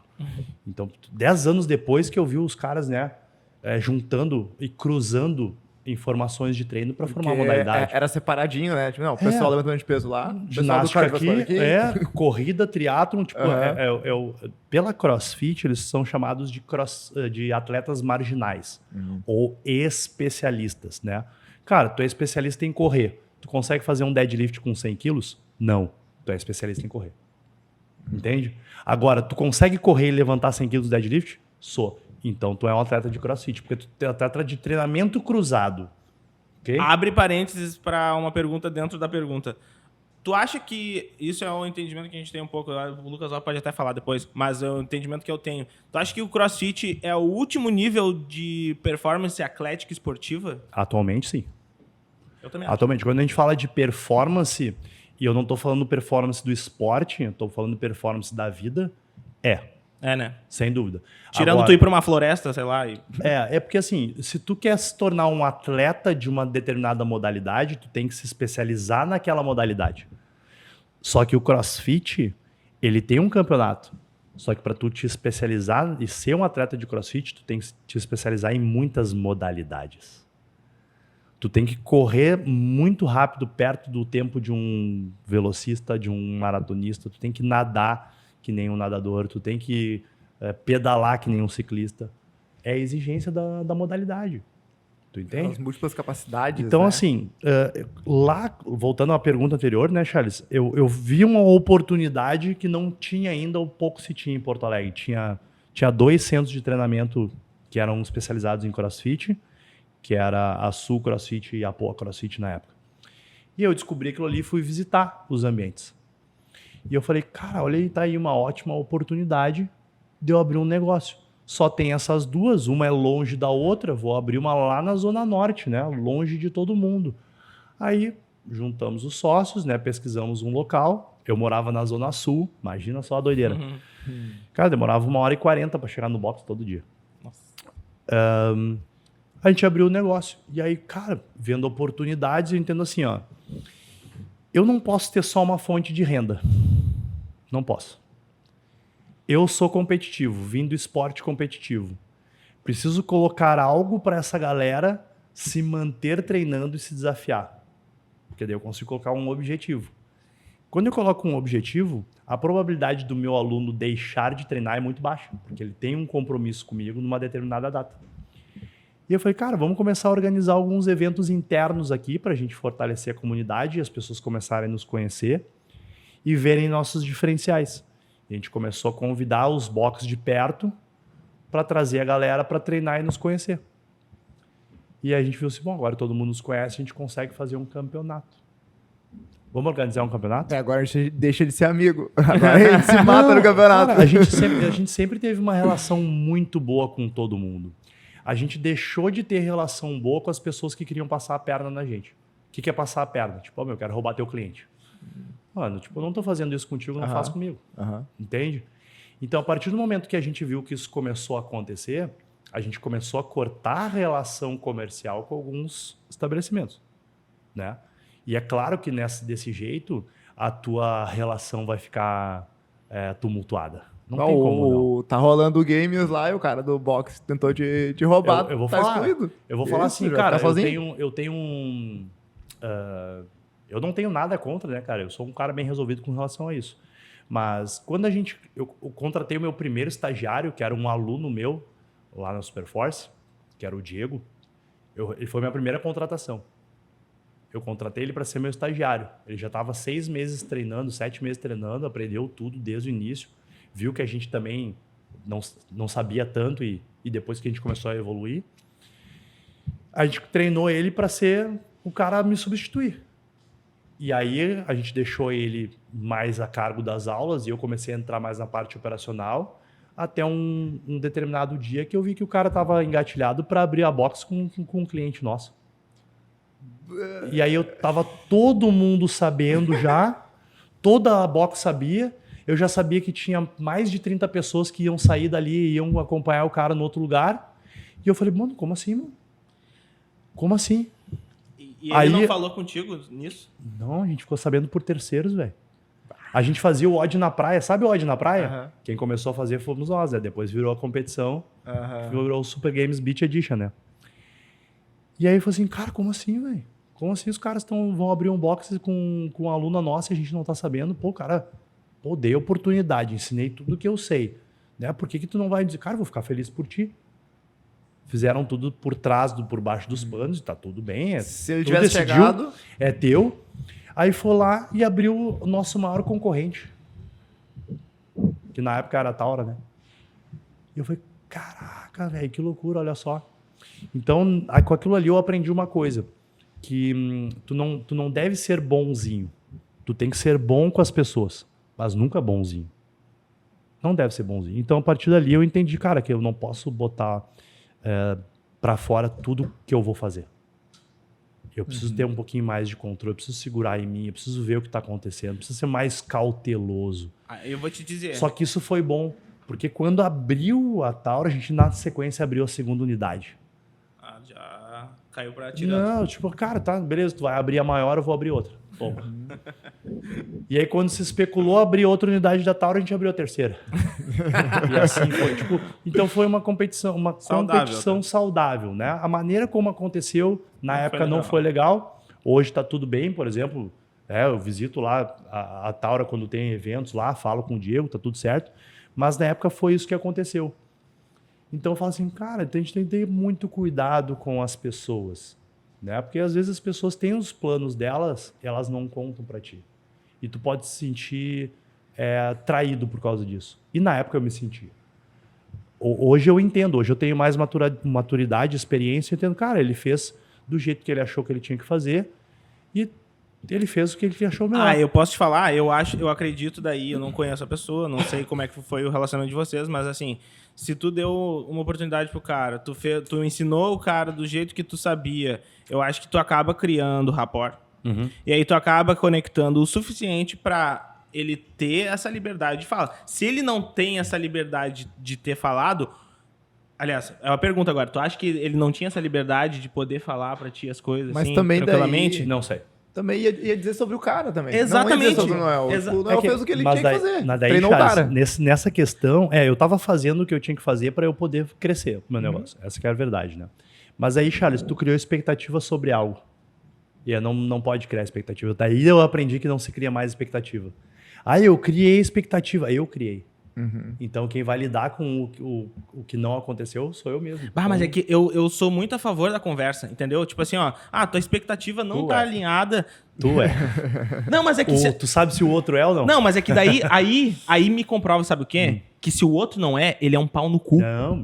Então, 10 anos depois que eu vi os caras, né, juntando e cruzando informações de treino para formar a Porque modalidade. era separadinho, né? Tipo, não, o pessoal levantamento de peso lá, o pessoal do Ginástica cardiovascular aqui, corrida, triatlon, tipo, pela CrossFit eles são chamados de atletas marginais ou especialistas, né? Cara, tu é especialista em correr, tu consegue fazer um deadlift com 100 quilos? Não, tu é especialista em correr. Entende? Agora, tu consegue correr e levantar 100 quilos de deadlift? Sou. Então, tu é um atleta de CrossFit, porque tu é um atleta de treinamento cruzado. Okay? Abre parênteses para uma pergunta dentro da pergunta. Tu acha que, isso é um entendimento que a gente tem um pouco, o Lucas pode até falar depois, mas é um entendimento que eu tenho. Tu acha que o CrossFit é o último nível de performance atlética esportiva? Atualmente, sim. Eu também acho. Atualmente, quando a gente fala de performance, e eu não estou falando performance do esporte, eu estou falando performance da vida, É, né? sem dúvida. Tirando Agora, tu ir pra uma floresta, sei lá. É porque assim, se tu quer se tornar um atleta de uma determinada modalidade, tu tem que se especializar naquela modalidade. Só que o CrossFit, ele tem um campeonato. Só que para tu te especializar e ser um atleta de CrossFit, tu tem que te especializar em muitas modalidades. Tu tem que correr muito rápido perto do tempo de um velocista, de um maratonista. Tu tem que nadar que nem um nadador. Tu tem que pedalar que nem um ciclista. É a exigência da modalidade. Tu entende? As múltiplas capacidades. Então, né? assim, lá, voltando à pergunta anterior, né, Charles? Eu vi uma oportunidade que não tinha ainda, ou pouco se tinha em Porto Alegre. Tinha 2 centros de treinamento que eram especializados em CrossFit, que era a Sul CrossFit e a Poa CrossFit na época. E eu descobri aquilo ali e fui visitar os ambientes. E eu falei, cara, olha aí, tá aí uma ótima oportunidade de eu abrir um negócio. Só tem essas duas, uma é longe da outra, vou abrir uma lá na Zona Norte, né? Longe de todo mundo. Aí juntamos os sócios, né? Pesquisamos um local. Eu morava na Zona Sul, imagina só a doideira. Cara, demorava 1h40 para chegar no box todo dia. Nossa. A gente abriu o negócio. E aí, cara, vendo oportunidades, eu entendo assim, ó. Eu não posso ter só uma fonte de renda. Não posso. Eu sou competitivo, vim do esporte competitivo. Preciso colocar algo para essa galera se manter treinando e se desafiar. Porque daí eu consigo colocar um objetivo. Quando eu coloco um objetivo, a probabilidade do meu aluno deixar de treinar é muito baixa, porque ele tem um compromisso comigo numa determinada data. E eu falei, cara, vamos começar a organizar alguns eventos internos aqui para a gente fortalecer a comunidade e as pessoas começarem a nos conhecer e verem nossos diferenciais. A gente começou a convidar os boxes de perto para trazer a galera para treinar e nos conhecer. E aí a gente viu assim, bom, agora todo mundo nos conhece, a gente consegue fazer um campeonato. Vamos organizar um campeonato? Agora a gente deixa de ser amigo. Agora a gente se mata no campeonato. Cara, a gente sempre teve uma relação muito boa com todo mundo. A gente deixou de ter relação boa com as pessoas que queriam passar a perna na gente. O que é passar a perna? Tipo, eu quero roubar teu cliente. Mano, tipo, eu não tô fazendo isso contigo, não faço comigo. Entende? Então, a partir do momento que a gente viu que isso começou a acontecer, a gente começou a cortar a relação comercial com alguns estabelecimentos, né? E é claro que desse jeito, a tua relação vai ficar tumultuada. Não tem como não. Tá rolando games lá e o cara do box tentou te roubar. Eu vou tá falar, excluído. Eu vou falar Isso, assim, já cara, tá sozinho? eu tenho um... eu não tenho nada contra, né, cara? Eu sou um cara bem resolvido com relação a isso. Mas quando eu contratei o meu primeiro estagiário, que era um aluno meu, lá na Superforce, que era o Diego, ele foi minha primeira contratação. Eu contratei ele para ser meu estagiário. Ele já estava 6 meses treinando, 7 meses treinando, aprendeu tudo desde o início. Viu que a gente também não sabia tanto e depois que a gente começou a evoluir, a gente treinou ele para ser o cara a me substituir. E aí a gente deixou ele mais a cargo das aulas e eu comecei a entrar mais na parte operacional até um determinado dia que eu vi que o cara estava engatilhado para abrir a box com um cliente nosso. E aí tava todo mundo sabendo já, toda a box sabia, eu já sabia que tinha mais de 30 pessoas que iam sair dali e iam acompanhar o cara no outro lugar. E eu falei, mano, como assim, mano? Como assim? E ele não falou contigo nisso? Não, a gente ficou sabendo por terceiros, velho. A gente fazia o odd na praia, sabe o odd na praia? Quem começou a fazer fomos nós, né? Depois virou a competição, virou o Super Games Beach Edition, né? E aí eu falei assim, cara, como assim, velho? Como assim os caras vão abrir um box com uma aluna nossa e a gente não tá sabendo? Pô, cara, dei oportunidade, ensinei tudo que eu sei. Né? Por que tu não vai dizer, cara, vou ficar feliz por ti? Fizeram tudo por trás, por baixo dos panos, e tá tudo bem. Se ele tivesse chegado... É teu. Aí foi lá e abriu o nosso maior concorrente. Que na época era a Taura, né? E eu falei, caraca, velho, que loucura, olha só. Então, com aquilo ali eu aprendi uma coisa. Que tu não deve ser bonzinho. Tu tem que ser bom com as pessoas, mas nunca bonzinho. Não deve ser bonzinho. Então, a partir dali, eu entendi, cara, que eu não posso botar pra fora tudo que eu vou fazer. Eu preciso ter um pouquinho mais de controle, eu preciso segurar em mim, eu preciso ver o que está acontecendo, eu preciso ser mais cauteloso. Eu vou te dizer. Só que isso foi bom, porque quando abriu a Taura, a gente na sequência abriu a segunda unidade. Já caiu pra tirar. Não, tipo, cara, tá, beleza, tu vai abrir a maior, eu vou abrir outra. Toma. E aí, quando se especulou abrir outra unidade da Taura, a gente abriu a terceira. E assim foi. Tipo, então foi uma competição saudável, né? A maneira como aconteceu, na época não foi legal. Hoje tá tudo bem, por exemplo. Eu visito lá a Taura quando tem eventos lá, falo com o Diego, tá tudo certo. Mas na época foi isso que aconteceu. Então eu falo assim, cara, a gente tem que ter muito cuidado com as pessoas. Né? Porque às vezes as pessoas têm os planos delas e elas não contam para ti. E tu pode se sentir traído por causa disso. E na época eu me sentia. Hoje eu entendo, hoje eu tenho mais maturidade, experiência, eu entendo, cara, ele fez do jeito que ele achou que ele tinha que fazer e ele fez o que ele achou melhor. Eu posso te falar, eu acredito daí, eu não conheço a pessoa, não sei como é que foi o relacionamento de vocês, mas assim, se tu deu uma oportunidade pro cara, tu ensinou o cara do jeito que tu sabia, eu acho que tu acaba criando rapport. Uhum. E aí tu acaba conectando o suficiente para ele ter essa liberdade de falar. Se ele não tem essa liberdade de ter falado... Aliás, é uma pergunta agora. Tu acha que ele não tinha essa liberdade de poder falar para ti as coisas mas assim, também tranquilamente? Daí... Não sei. Também ia dizer sobre o cara também. Exatamente. Não ia dizer sobre o Noel. O Noel fez o que ele tinha que fazer. Treinou o cara. Nessa questão, eu tava fazendo o que eu tinha que fazer para eu poder crescer o meu negócio. Essa que é a verdade, né? Mas aí, Charles, tu criou expectativa sobre algo. E não pode criar expectativa. Daí eu aprendi que não se cria mais expectativa. Aí eu criei expectativa. Eu criei. Uhum. Então quem vai lidar com o que não aconteceu sou eu mesmo. Mas é que eu sou muito a favor da conversa, entendeu? Tipo assim, ó, tua expectativa não tá alinhada. Tu é. Não, mas é que... Tu sabe se o outro é ou não? Não, mas é que daí, aí me comprova, sabe o quê? Que se o outro não é, ele é um pau no cu. Não,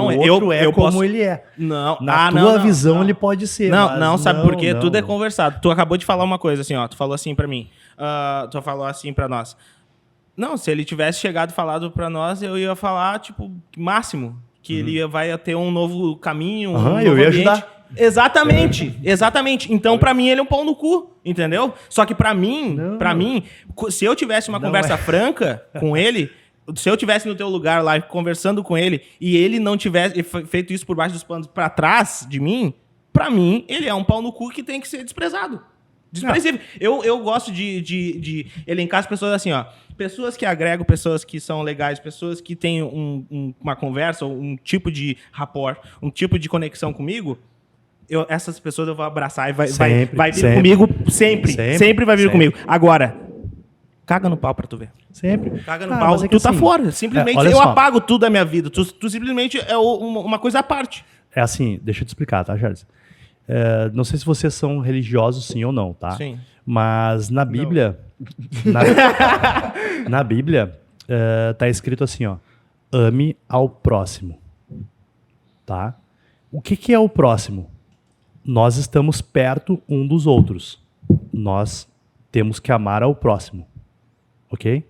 o outro eu como posso... ele é. Não. Na tua visão ele pode ser. Não, sabe por quê? Tudo é conversado. Tu acabou de falar uma coisa assim, ó. Tu falou assim pra mim. Tu falou assim pra nós. Não, se ele tivesse chegado e falado pra nós, eu ia falar, tipo, máximo. Que ele vai ter um novo caminho, um novo eu ia ambiente. ajudar. Exatamente. Então, pra mim, ele é um pau no cu, entendeu? Só que pra mim, se eu tivesse uma conversa franca com ele, se eu tivesse no teu lugar lá, conversando com ele, e ele não tivesse feito isso por baixo dos panos pra trás de mim, pra mim, ele é um pau no cu que tem que ser desprezado. Desprezível. Eu gosto de elencar as pessoas assim, ó. Pessoas que agregam, pessoas que são legais, pessoas que têm uma conversa, um tipo de rapport, um tipo de conexão comigo. Essas pessoas eu vou abraçar e vai vir comigo sempre. Sempre vai vir comigo. Agora, caga no pau pra tu ver. Sempre. Caga no pau, tu tá fora. Simplesmente eu apago tudo da minha vida. Tu simplesmente é uma coisa à parte. É assim, deixa eu te explicar, tá, Charles? Não sei se vocês são religiosos, sim ou não, tá? Sim. Mas na Bíblia... Na Bíblia, tá escrito assim, ó. Ame ao próximo. Tá? O que é o próximo? Nós estamos perto um dos outros. Nós temos que amar ao próximo. Ok?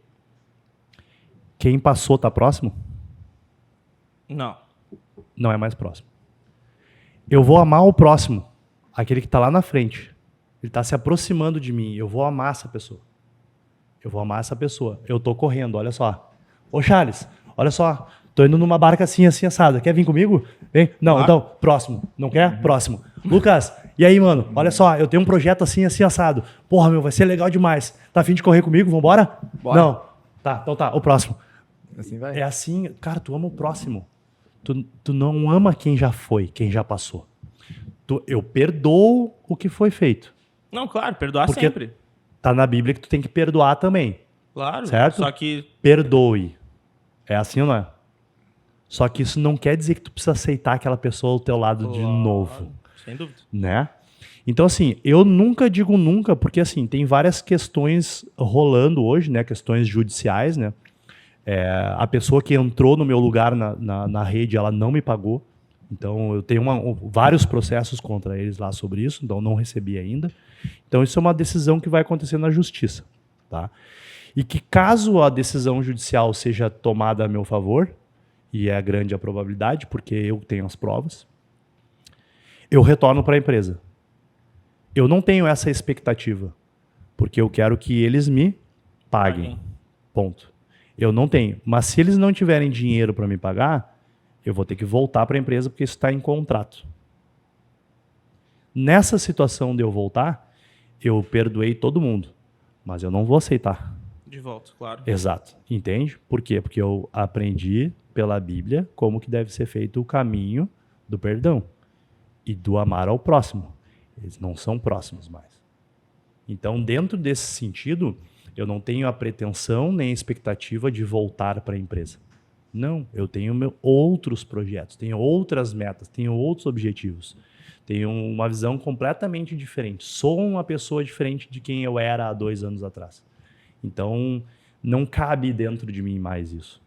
Quem passou tá próximo? Não. Não é mais próximo. Eu vou amar o próximo. Aquele que tá lá na frente. Ele tá se aproximando de mim. Eu vou amar essa pessoa. Eu tô correndo, olha só. Ô, Charles, olha só. Tô indo numa barca assim assada. Quer vir comigo? Vem. Não, então, próximo. Não quer? Próximo. Lucas, e aí, mano? Olha só, eu tenho um projeto assim assado. Porra, meu, vai ser legal demais. Tá a fim de correr comigo? Vambora? Bora. Não. Tá, então tá. O próximo. Assim vai. É assim, cara, tu ama o próximo. Tu não ama quem já foi, quem já passou. Eu perdoo o que foi feito. Não, claro, perdoar Porque sempre. tá na Bíblia que tu tem que perdoar também. Claro. Certo? Só que... Perdoe. É assim ou não é? Só que isso não quer dizer que tu precisa aceitar aquela pessoa ao teu lado de novo. Sem dúvida. Né? Então, assim, eu nunca digo nunca, porque, assim, tem várias questões rolando hoje, né? Questões judiciais, né? A pessoa que entrou no meu lugar na rede, ela não me pagou. Então, eu tenho vários processos contra eles lá sobre isso, então não recebi ainda. Então, isso é uma decisão que vai acontecer na justiça, tá? E que caso a decisão judicial seja tomada a meu favor, e é grande a probabilidade, porque eu tenho as provas, eu retorno para a empresa. Eu não tenho essa expectativa, porque eu quero que eles me paguem. Ponto. Eu não tenho. Mas se eles não tiverem dinheiro para me pagar, eu vou ter que voltar para a empresa, porque isso está em contrato. Nessa situação de eu voltar, eu perdoei todo mundo, mas eu não vou aceitar. De volta, claro. Exato. Entende? Por quê? Porque eu aprendi pela Bíblia como que deve ser feito o caminho do perdão e do amar ao próximo. Eles não são próximos mais. Então, dentro desse sentido, eu não tenho a pretensão nem a expectativa de voltar para a empresa. Não, eu tenho outros projetos, tenho outras metas, tenho outros objetivos. Tenho uma visão completamente diferente. Sou uma pessoa diferente de quem eu era há 2 anos atrás. Então, não cabe dentro de mim mais isso,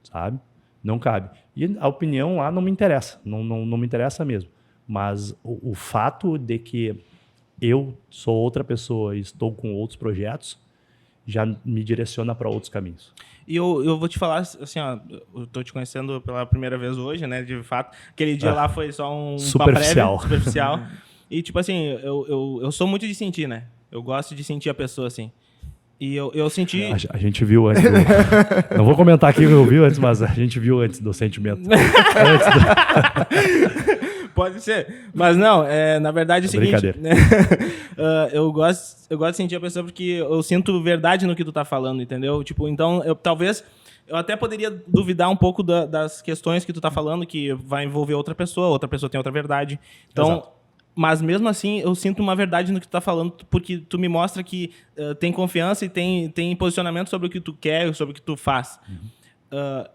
sabe? Não cabe. E a opinião lá não me interessa, não me interessa mesmo. Mas o fato de que eu sou outra pessoa e estou com outros projetos já me direciona para outros caminhos. E eu vou te falar, assim, ó, eu tô te conhecendo pela primeira vez hoje, né, de fato. Aquele dia lá foi só superficial. Uma prévia, superficial. E, tipo assim, eu sou muito de sentir, né? Eu gosto de sentir a pessoa, assim. E eu senti... A gente viu antes não vou comentar aqui o que eu vi antes, mas a gente viu antes do sentimento. Pode ser. Mas não, na verdade é o seguinte... Né? Eu gosto de sentir a pessoa porque eu sinto verdade no que tu tá falando, entendeu? Tipo, então, talvez... Eu até poderia duvidar um pouco das questões que tu tá falando, que vai envolver outra pessoa tem outra verdade. Então... Exato. Mas mesmo assim, eu sinto uma verdade no que tu tá falando, porque tu me mostra que tem confiança e tem posicionamento sobre o que tu quer, sobre o que tu faz. Uhum.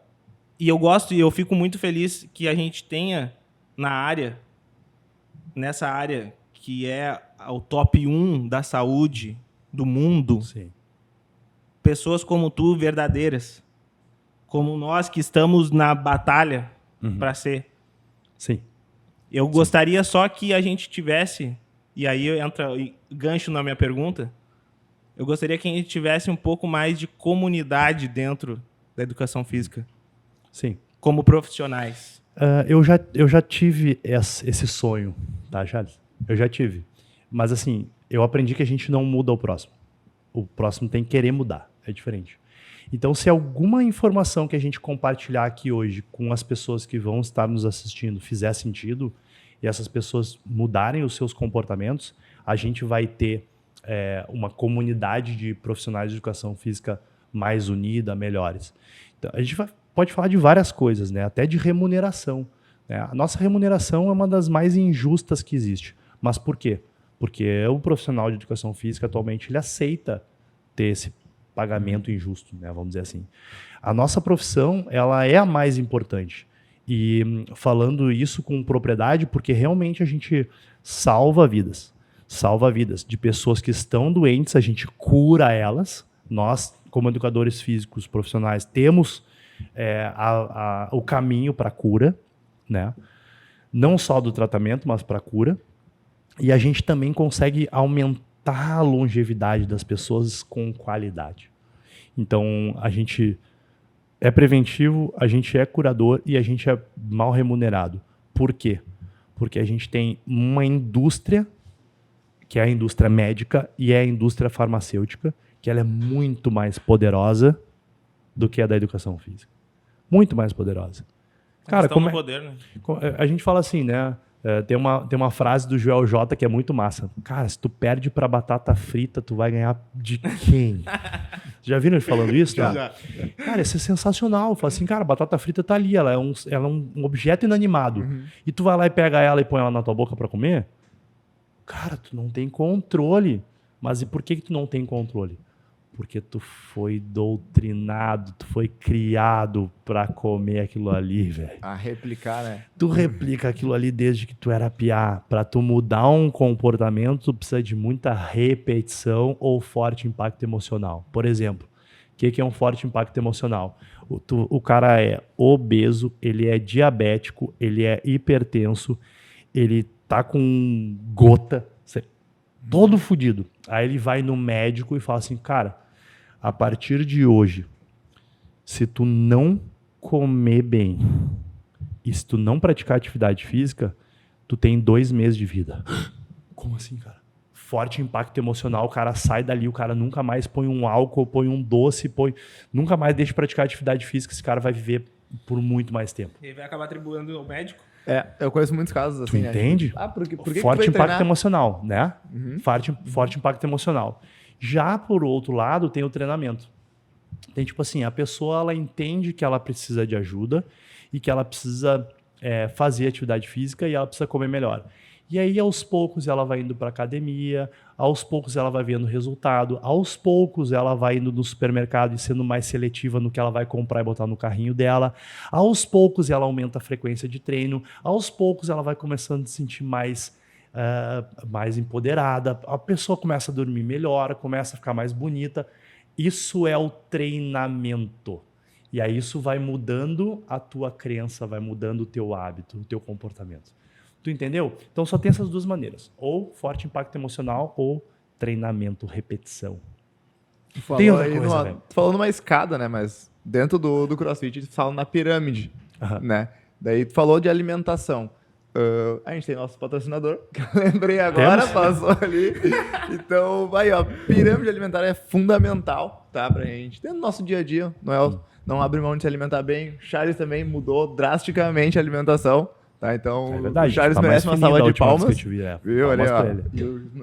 E eu gosto e eu fico muito feliz que a gente tenha nessa área que é o top 1 da saúde do mundo, sim, pessoas como tu, verdadeiras, como nós que estamos na batalha para ser. Sim. Eu gostaria só que a gente tivesse, e aí entra gancho na minha pergunta, eu gostaria que a gente tivesse um pouco mais de comunidade dentro da educação física. Sim. Como profissionais. Eu já tive esse sonho, tá, Charles? Eu já tive. Mas, assim, eu aprendi que a gente não muda o próximo. O próximo tem que querer mudar. É diferente. Então, se alguma informação que a gente compartilhar aqui hoje com as pessoas que vão estar nos assistindo fizer sentido e essas pessoas mudarem os seus comportamentos, a gente vai ter uma comunidade de profissionais de educação física mais unida, melhores. Então, a gente pode falar de várias coisas, né? Até de remuneração. Né? A nossa remuneração é uma das mais injustas que existe. Mas por quê? Porque o profissional de educação física atualmente ele aceita ter esse pagamento injusto, né? Vamos dizer assim. A nossa profissão ela é a mais importante. E falando isso com propriedade, porque realmente a gente salva vidas. Salva vidas de pessoas que estão doentes, a gente cura elas. Nós, como educadores físicos profissionais, temos o caminho para a cura, né? Não só do tratamento, mas para a cura. E a gente também consegue aumentar a longevidade das pessoas com qualidade. Então, a gente é preventivo, a gente é curador e a gente é mal remunerado. Por quê? Porque a gente tem uma indústria, que é a indústria médica e é a indústria farmacêutica, que ela é muito mais poderosa do que a da educação física. Muito mais poderosa. Cara, como poder, né? A gente fala assim, né? Tem uma frase do Joel J que é muito massa. Cara, se tu perde pra batata frita, tu vai ganhar de quem? Já viram ele falando isso? Já. Cara, isso é sensacional. Fala assim, cara, a batata frita tá ali, ela é um objeto inanimado. E tu vai lá e pega ela e põe ela na tua boca pra comer? Cara, tu não tem controle. Mas e por que tu não tem controle? Porque tu foi doutrinado, tu foi criado pra comer aquilo ali, velho. A replicar, né? Tu replica aquilo ali desde que tu era piá. Pra tu mudar um comportamento, tu precisa de muita repetição ou forte impacto emocional. Por exemplo, o que é um forte impacto emocional? O cara é obeso, ele é diabético, ele é hipertenso, ele tá com gota, todo fudido. Aí ele vai no médico e fala assim, cara, a partir de hoje, se tu não comer bem e se tu não praticar atividade física, tu tem 2 meses de vida. Como assim, cara? Forte impacto emocional, o cara sai dali, o cara nunca mais põe um álcool, põe um doce, nunca mais deixa de praticar atividade física, esse cara vai viver por muito mais tempo. Ele vai acabar atribuindo ao médico. Eu conheço muitos casos assim, Tu entende? Né? Por que forte que impacto treinar? emocional, né? Forte impacto emocional. Já por outro lado, tem o treinamento. Tem tipo assim, a pessoa ela entende que ela precisa de ajuda e que ela precisa fazer atividade física e ela precisa comer melhor. E aí, aos poucos, ela vai indo para academia, aos poucos ela vai vendo resultado, aos poucos ela vai indo no supermercado e sendo mais seletiva no que ela vai comprar e botar no carrinho dela, aos poucos ela aumenta a frequência de treino, aos poucos ela vai começando a se sentir mais empoderada, a pessoa começa a dormir melhor, começa a ficar mais bonita. Isso é o treinamento. E aí isso vai mudando a tua crença, vai mudando o teu hábito, o teu comportamento. Tu entendeu? Então só tem essas 2 maneiras. Ou forte impacto emocional ou treinamento, repetição. Tem outra coisa, velho. Tu falou numa escada, né? Mas dentro do CrossFit, tu fala na pirâmide, né? Daí tu falou de alimentação. A gente tem nosso patrocinador, que eu lembrei agora, passou ali. Então, aí, ó, pirâmide alimentar é fundamental, tá? Pra gente ter no nosso dia a dia. Não abre mão de se alimentar bem. O Charles também mudou drasticamente a alimentação. Tá, então, verdade, o Charles tá merece uma salva de palmas. Que eu te vi, Viu ali, ó. ele.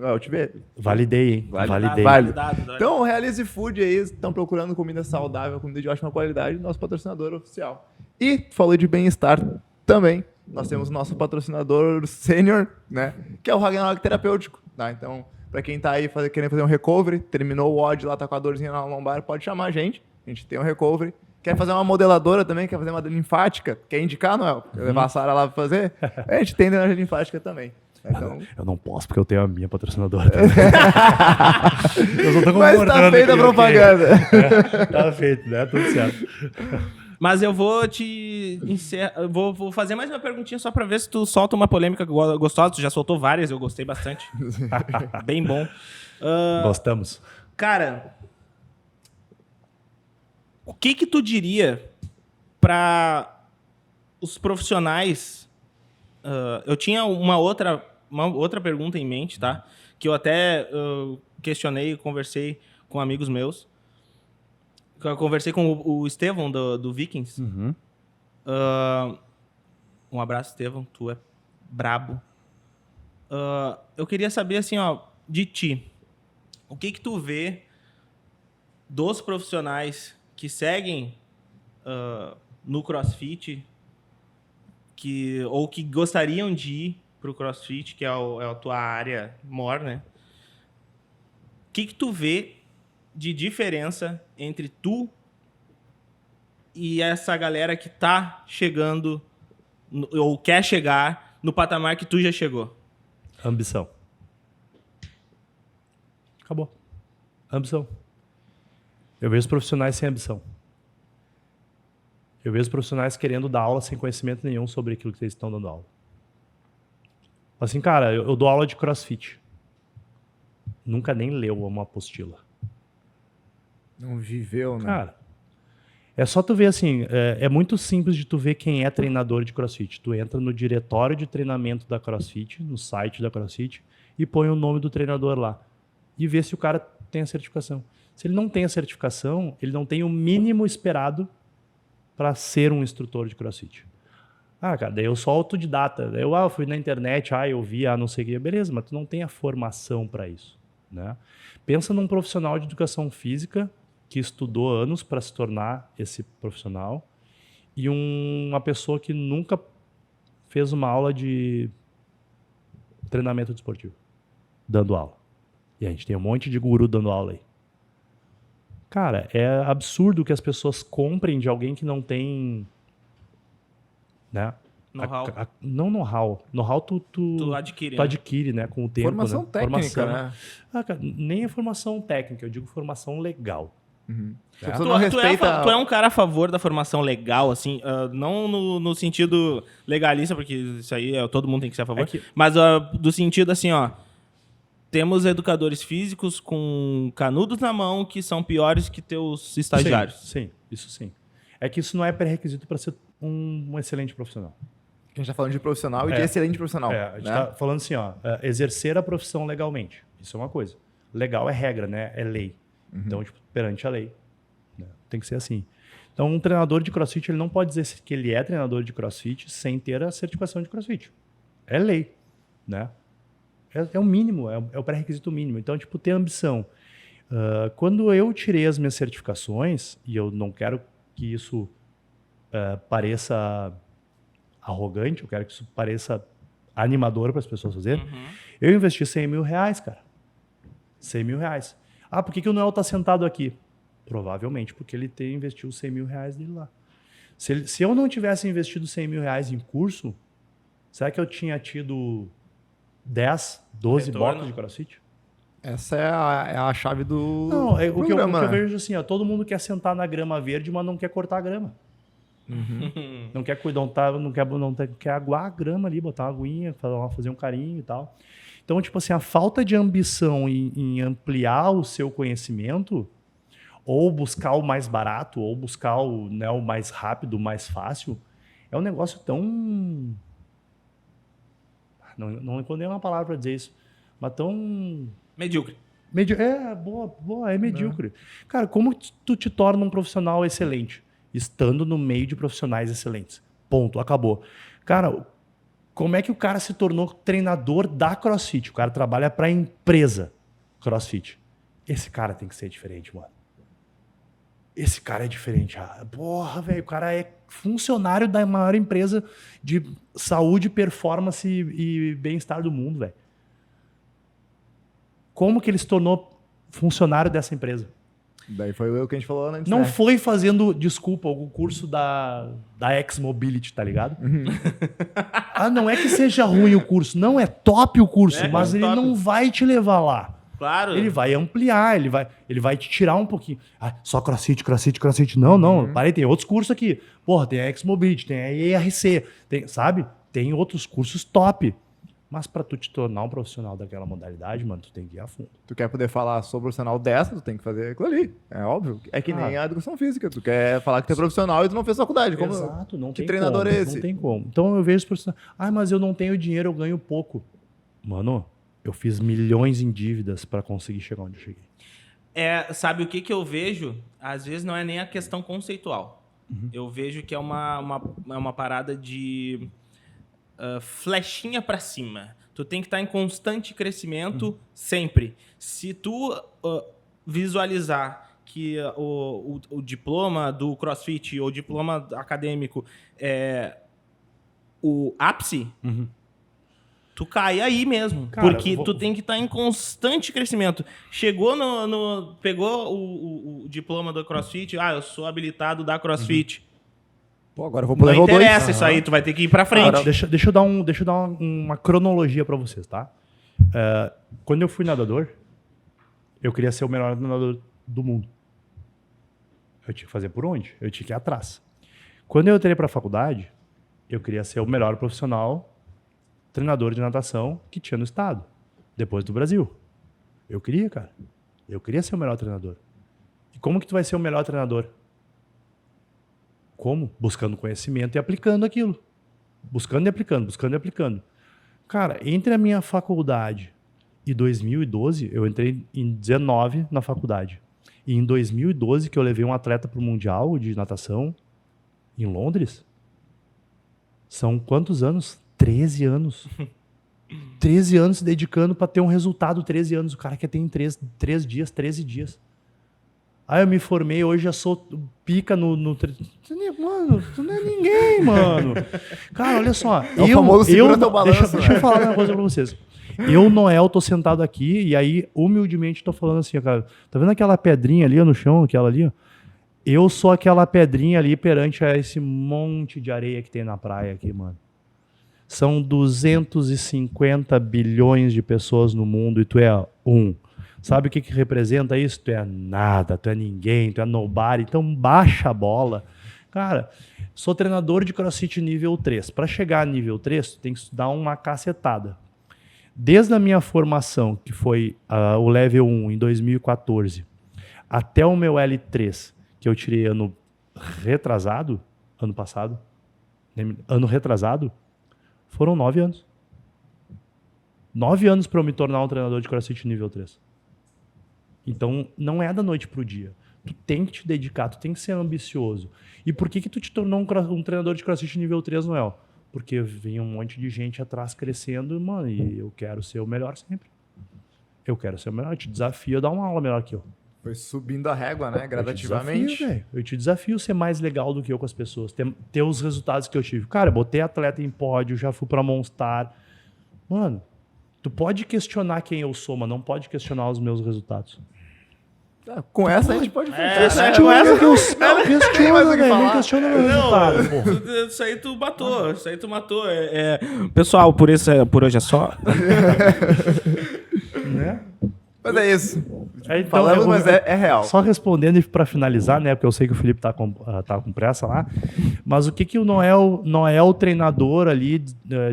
Eu te vi. Validei, hein? Validei. Validado. Então, o Realize Food aí, estão procurando comida saudável, comida de ótima qualidade, nosso patrocinador oficial. E falou de bem-estar também. Nós temos o nosso patrocinador sênior, né? Que é o Ragnarok Terapêutico. Tá? Então, pra quem tá aí querendo fazer um recovery, terminou o WOD lá, tá com a dorzinha na lombar, pode chamar a gente. A gente tem um recovery. Quer fazer uma modeladora também? Quer fazer uma linfática? Quer indicar, Noel? Quer levar a Sara lá pra fazer? A gente tem drenagem linfática também. Então... Eu não posso porque eu tenho a minha patrocinadora também. Eu só tô Mas tá feita a propaganda. Tá feito, né? Tudo certo. Mas eu vou vou fazer mais uma perguntinha só pra ver se tu solta uma polêmica gostosa. Tu já soltou várias, eu gostei bastante. Bem bom. Gostamos. Cara, o que tu diria para os profissionais? Eu tinha uma outra pergunta em mente, tá? Que eu até questionei, conversei com amigos meus. Eu conversei com o Estevão do Vikings. Uhum. Um abraço, Estevão. Tu é brabo. Eu queria saber, assim, ó, de ti. O que tu vê dos profissionais que seguem no CrossFit ou que gostariam de ir pro CrossFit, que é a tua área maior, né? O que tu vê de diferença entre tu e essa galera que tá chegando ou quer chegar no patamar que tu já chegou? Ambição. Acabou. Ambição. Eu vejo os profissionais sem ambição. Eu vejo os profissionais querendo dar aula sem conhecimento nenhum sobre aquilo que eles estão dando aula. Assim, cara, eu dou aula de CrossFit. Nunca nem leu uma apostila. Não viveu, né? Cara, é só tu ver assim, é muito simples de tu ver quem é treinador de CrossFit. Tu entra no diretório de treinamento da CrossFit, no site da CrossFit, e põe o nome do treinador lá. E vê se o cara tem a certificação. Se ele não tem a certificação, ele não tem o mínimo esperado para ser um instrutor de CrossFit. Ah, cara, daí eu sou autodidata. Eu fui na internet, eu vi, não sei o que. Beleza, mas tu não tem a formação para isso, né? Pensa num profissional de educação física que estudou anos para se tornar esse profissional e uma pessoa que nunca fez uma aula de treinamento desportivo, dando aula. E a gente tem um monte de guru dando aula aí. Cara, é absurdo que as pessoas comprem de alguém que não tem... né? Know-how. Não know-how. Know-how Tu adquire, tu adquire, né? Com o tempo. Formação né? técnica, né? Cara, nem é formação técnica, eu digo formação legal. Se a pessoa não respeita... Tu é um cara a favor da formação legal, assim, não no sentido legalista, porque isso aí todo mundo tem que ser a favor, mas do sentido assim, temos educadores físicos com canudos na mão que são piores que teus estagiários. Sim, isso sim. É que isso não é pré-requisito para ser um excelente profissional. A gente tá falando de profissional e de excelente profissional. A gente tá falando assim, exercer a profissão legalmente. Isso é uma coisa. Legal é regra, né? É lei. Então, perante a lei, né? Tem que ser assim. Então, um treinador de CrossFit, ele não pode dizer que ele é treinador de CrossFit sem ter a certificação de CrossFit. É lei, né? É o mínimo, é o pré-requisito mínimo. Então, ter ambição. Quando eu tirei as minhas certificações, e eu não quero que isso pareça arrogante, eu quero que isso pareça animador para as pessoas fazerem, eu investi 100 mil reais, cara. 100 mil reais. Por que o Noel está sentado aqui? Provavelmente porque ele investiu 100 mil reais dele lá. Se eu não tivesse investido 100 mil reais em curso, será que eu tinha tido 10, 12 blocos de CrossFit? Essa é a chave do o que eu vejo assim, todo mundo quer sentar na grama verde, mas não quer cortar a grama. Não quer cuidar, não quer aguar a grama ali, botar uma aguinha, fazer um carinho e tal. Então, a falta de ambição em ampliar o seu conhecimento, ou buscar o mais barato, ou buscar o mais rápido, o mais fácil, é um negócio tão... Não encontrei uma palavra para dizer isso, mas tão... Medíocre. Boa, é medíocre. Cara, como tu te torna um profissional excelente? Estando no meio de profissionais excelentes. Ponto, acabou. Cara, como é que o cara se tornou treinador da CrossFit? O cara trabalha para a empresa CrossFit. Esse cara tem que ser diferente, mano. Esse cara é diferente. Porra, velho, o cara é funcionário da maior empresa de saúde, performance e bem-estar do mundo, velho. Como que ele se tornou funcionário dessa empresa? Daí foi o que a gente falou antes. Não foi fazendo, desculpa, o curso da X-Mobility, tá ligado? Não é que seja ruim o curso, não, é top o curso, mas ele não vai te levar lá. Claro. Ele vai ampliar, ele vai te tirar um pouquinho. Só CrossFit. Não, parei, tem outros cursos aqui. Porra, tem a X-Mobility, tem a ERC, sabe? Tem outros cursos top. Mas para tu te tornar um profissional daquela modalidade, mano, tu tem que ir a fundo. Tu quer poder falar sobre profissional dessa, tu tem que fazer aquilo ali. É óbvio. É que nem a educação física. Tu quer falar que tu é profissional e tu não fez faculdade. Exato, não tem que treinador como, é esse? Não tem como. Então eu vejo os profissionais. Mas eu não tenho dinheiro, eu ganho pouco. Mano, eu fiz milhões em dívidas para conseguir chegar onde eu cheguei. Sabe o que eu vejo? Às vezes não é nem a questão conceitual. Eu vejo que é uma parada de... flechinha para cima. Tu tem que estar em constante crescimento sempre. Se tu visualizar que o diploma do CrossFit ou o diploma acadêmico é o ápice, tu cai aí mesmo. Cara, porque tu tem que estar em constante crescimento. Chegou pegou o diploma do CrossFit, eu sou habilitado da CrossFit. Pô, agora eu vou pro level 2. Não interessa isso aí, tu vai ter que ir pra frente. Cara, deixa eu dar uma cronologia pra vocês, tá? Quando eu fui nadador, eu queria ser o melhor nadador do mundo. Eu tinha que fazer por onde? Eu tinha que ir atrás. Quando eu entrei pra faculdade, eu queria ser o melhor profissional treinador de natação que tinha no estado, depois do Brasil. Eu queria, cara. Eu queria ser o melhor treinador. E como que tu vai ser o melhor treinador? Como? Buscando conhecimento e aplicando aquilo. Buscando e aplicando. Cara, entre a minha faculdade e 2012, eu entrei em 19 na faculdade. E em 2012, que eu levei um atleta para o Mundial de natação em Londres, São quantos anos? 13 anos. 13 anos se dedicando para ter um resultado. 13 anos. O cara quer ter em 3 dias, 13 dias. Aí eu me formei, hoje já sou pica no... Mano, tu não é ninguém, mano. Cara, olha só. É o famoso segura teu balanço, deixa eu falar uma coisa pra vocês. Eu, Noel, tô sentado aqui e aí, humildemente, tô falando assim, cara. Tá vendo aquela pedrinha ali no chão, aquela ali, ó? Eu sou aquela pedrinha ali perante a esse monte de areia que tem na praia aqui, mano. São 250 bilhões de pessoas no mundo e tu é um. Sabe o que representa isso? Tu é nada, tu é ninguém, tu é nobody. Então baixa a bola. Cara, sou treinador de CrossFit nível 3. Para chegar a nível 3, tu tem que estudar uma cacetada. Desde a minha formação, que foi o level 1 em 2014, até o meu L3, que eu tirei ano retrasado, foram 9 anos. 9 anos para eu me tornar um treinador de CrossFit nível 3. Então, não é da noite pro dia. Tu tem que te dedicar, tu tem que ser ambicioso. E por que tu te tornou um treinador de CrossFit nível 3, Noel? Porque vem um monte de gente atrás crescendo, mano, e eu quero ser o melhor sempre. Eu quero ser o melhor. Eu te desafio a dar uma aula melhor que eu. Foi subindo a régua, né? Gradativamente. Eu te desafio a ser mais legal do que eu com as pessoas. Ter os resultados que eu tive. Cara, eu botei atleta em pódio, já fui pra Monstar. Mano, tu pode questionar quem eu sou, mas não pode questionar os meus resultados. Com essa a gente pode fazer. Com essa que eu questiona, velho. Não questiona meu resultado, pô. Isso aí tu matou. Isso aí tu matou. Pessoal, por hoje é só. Né? Mas é isso. Então, falamos, mas é real. Só respondendo e para finalizar, né? Porque eu sei que o Felipe tá com pressa lá. Mas o que o Noel, treinador ali,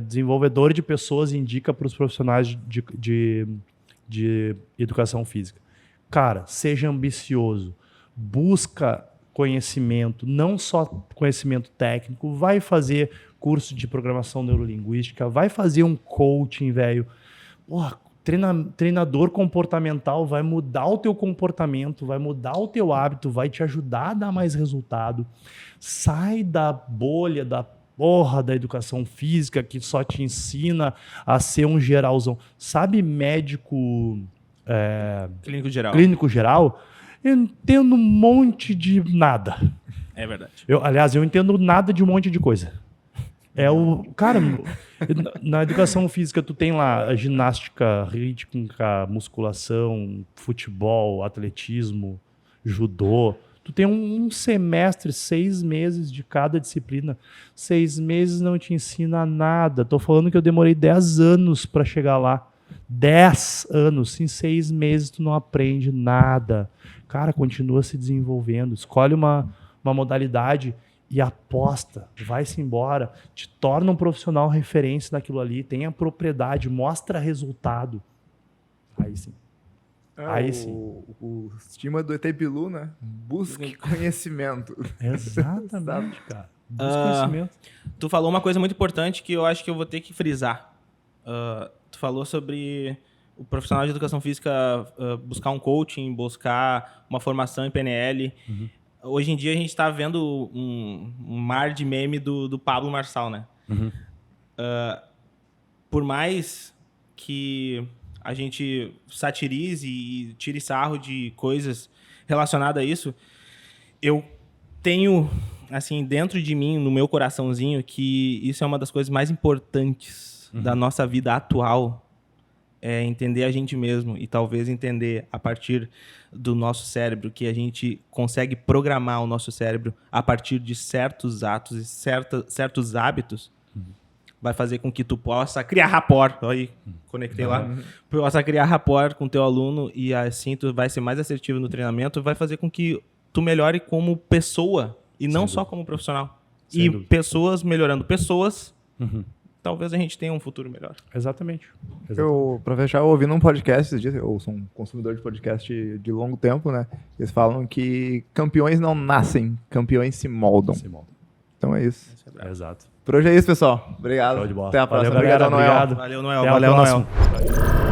desenvolvedor de pessoas, indica para os profissionais de educação física? Cara, seja ambicioso. Busca conhecimento, não só conhecimento técnico. Vai fazer curso de programação neurolinguística. Vai fazer um coaching, velho. Porra, treinador comportamental vai mudar o teu comportamento, vai mudar o teu hábito, vai te ajudar a dar mais resultado. Sai da bolha da porra da educação física que só te ensina a ser um geralzão. Sabe médico... Clínico geral? Eu entendo um monte de nada. É verdade. Eu entendo nada de um monte de coisa. Cara, na educação física tu tem lá a ginástica rítmica, musculação, futebol, atletismo, judô. Tu tem um semestre, 6 meses de cada disciplina. 6 meses não te ensina nada. Tô falando que eu demorei 10 anos para chegar lá. 10 anos. Em 6 meses tu não aprende nada. Cara, continua se desenvolvendo. Escolhe uma modalidade e aposta, vai-se embora, te torna um profissional referência naquilo ali, tenha propriedade, mostra resultado. Aí sim. Aí sim. O estima do ET Bilu, né? Busque conhecimento. Exatamente, cara. Busque conhecimento. Tu falou uma coisa muito importante que eu acho que eu vou ter que frisar. Tu falou sobre o profissional de educação física buscar um coaching, buscar uma formação em PNL. Uhum. Hoje em dia a gente está vendo um mar de meme do Pablo Marçal, né? Uhum. Por mais que a gente satirize e tire sarro de coisas relacionadas a isso, eu tenho, assim, dentro de mim, no meu coraçãozinho, que isso é uma das coisas mais importantes da nossa vida atual, é entender a gente mesmo e talvez entender a partir do nosso cérebro que a gente consegue programar o nosso cérebro a partir de certos atos e certos hábitos, vai fazer com que tu possa criar rapport. Aí, conectei lá. Possa criar rapport com o teu aluno e assim tu vai ser mais assertivo no treinamento, vai fazer com que tu melhore como pessoa e não só como profissional. E pessoas melhorando pessoas, talvez a gente tenha um futuro melhor. Exatamente. Pra fechar, eu ouvi num podcast esses dias, eu sou um consumidor de podcast de longo tempo, né? Eles falam que campeões não nascem, campeões se moldam. Então é isso. Exato. Por hoje é isso, pessoal. Obrigado. Show de bola. Até a próxima. Valeu, galera. Obrigado, Noel. Obrigado. Valeu, Noel. Até Valeu, a Noel. próxima.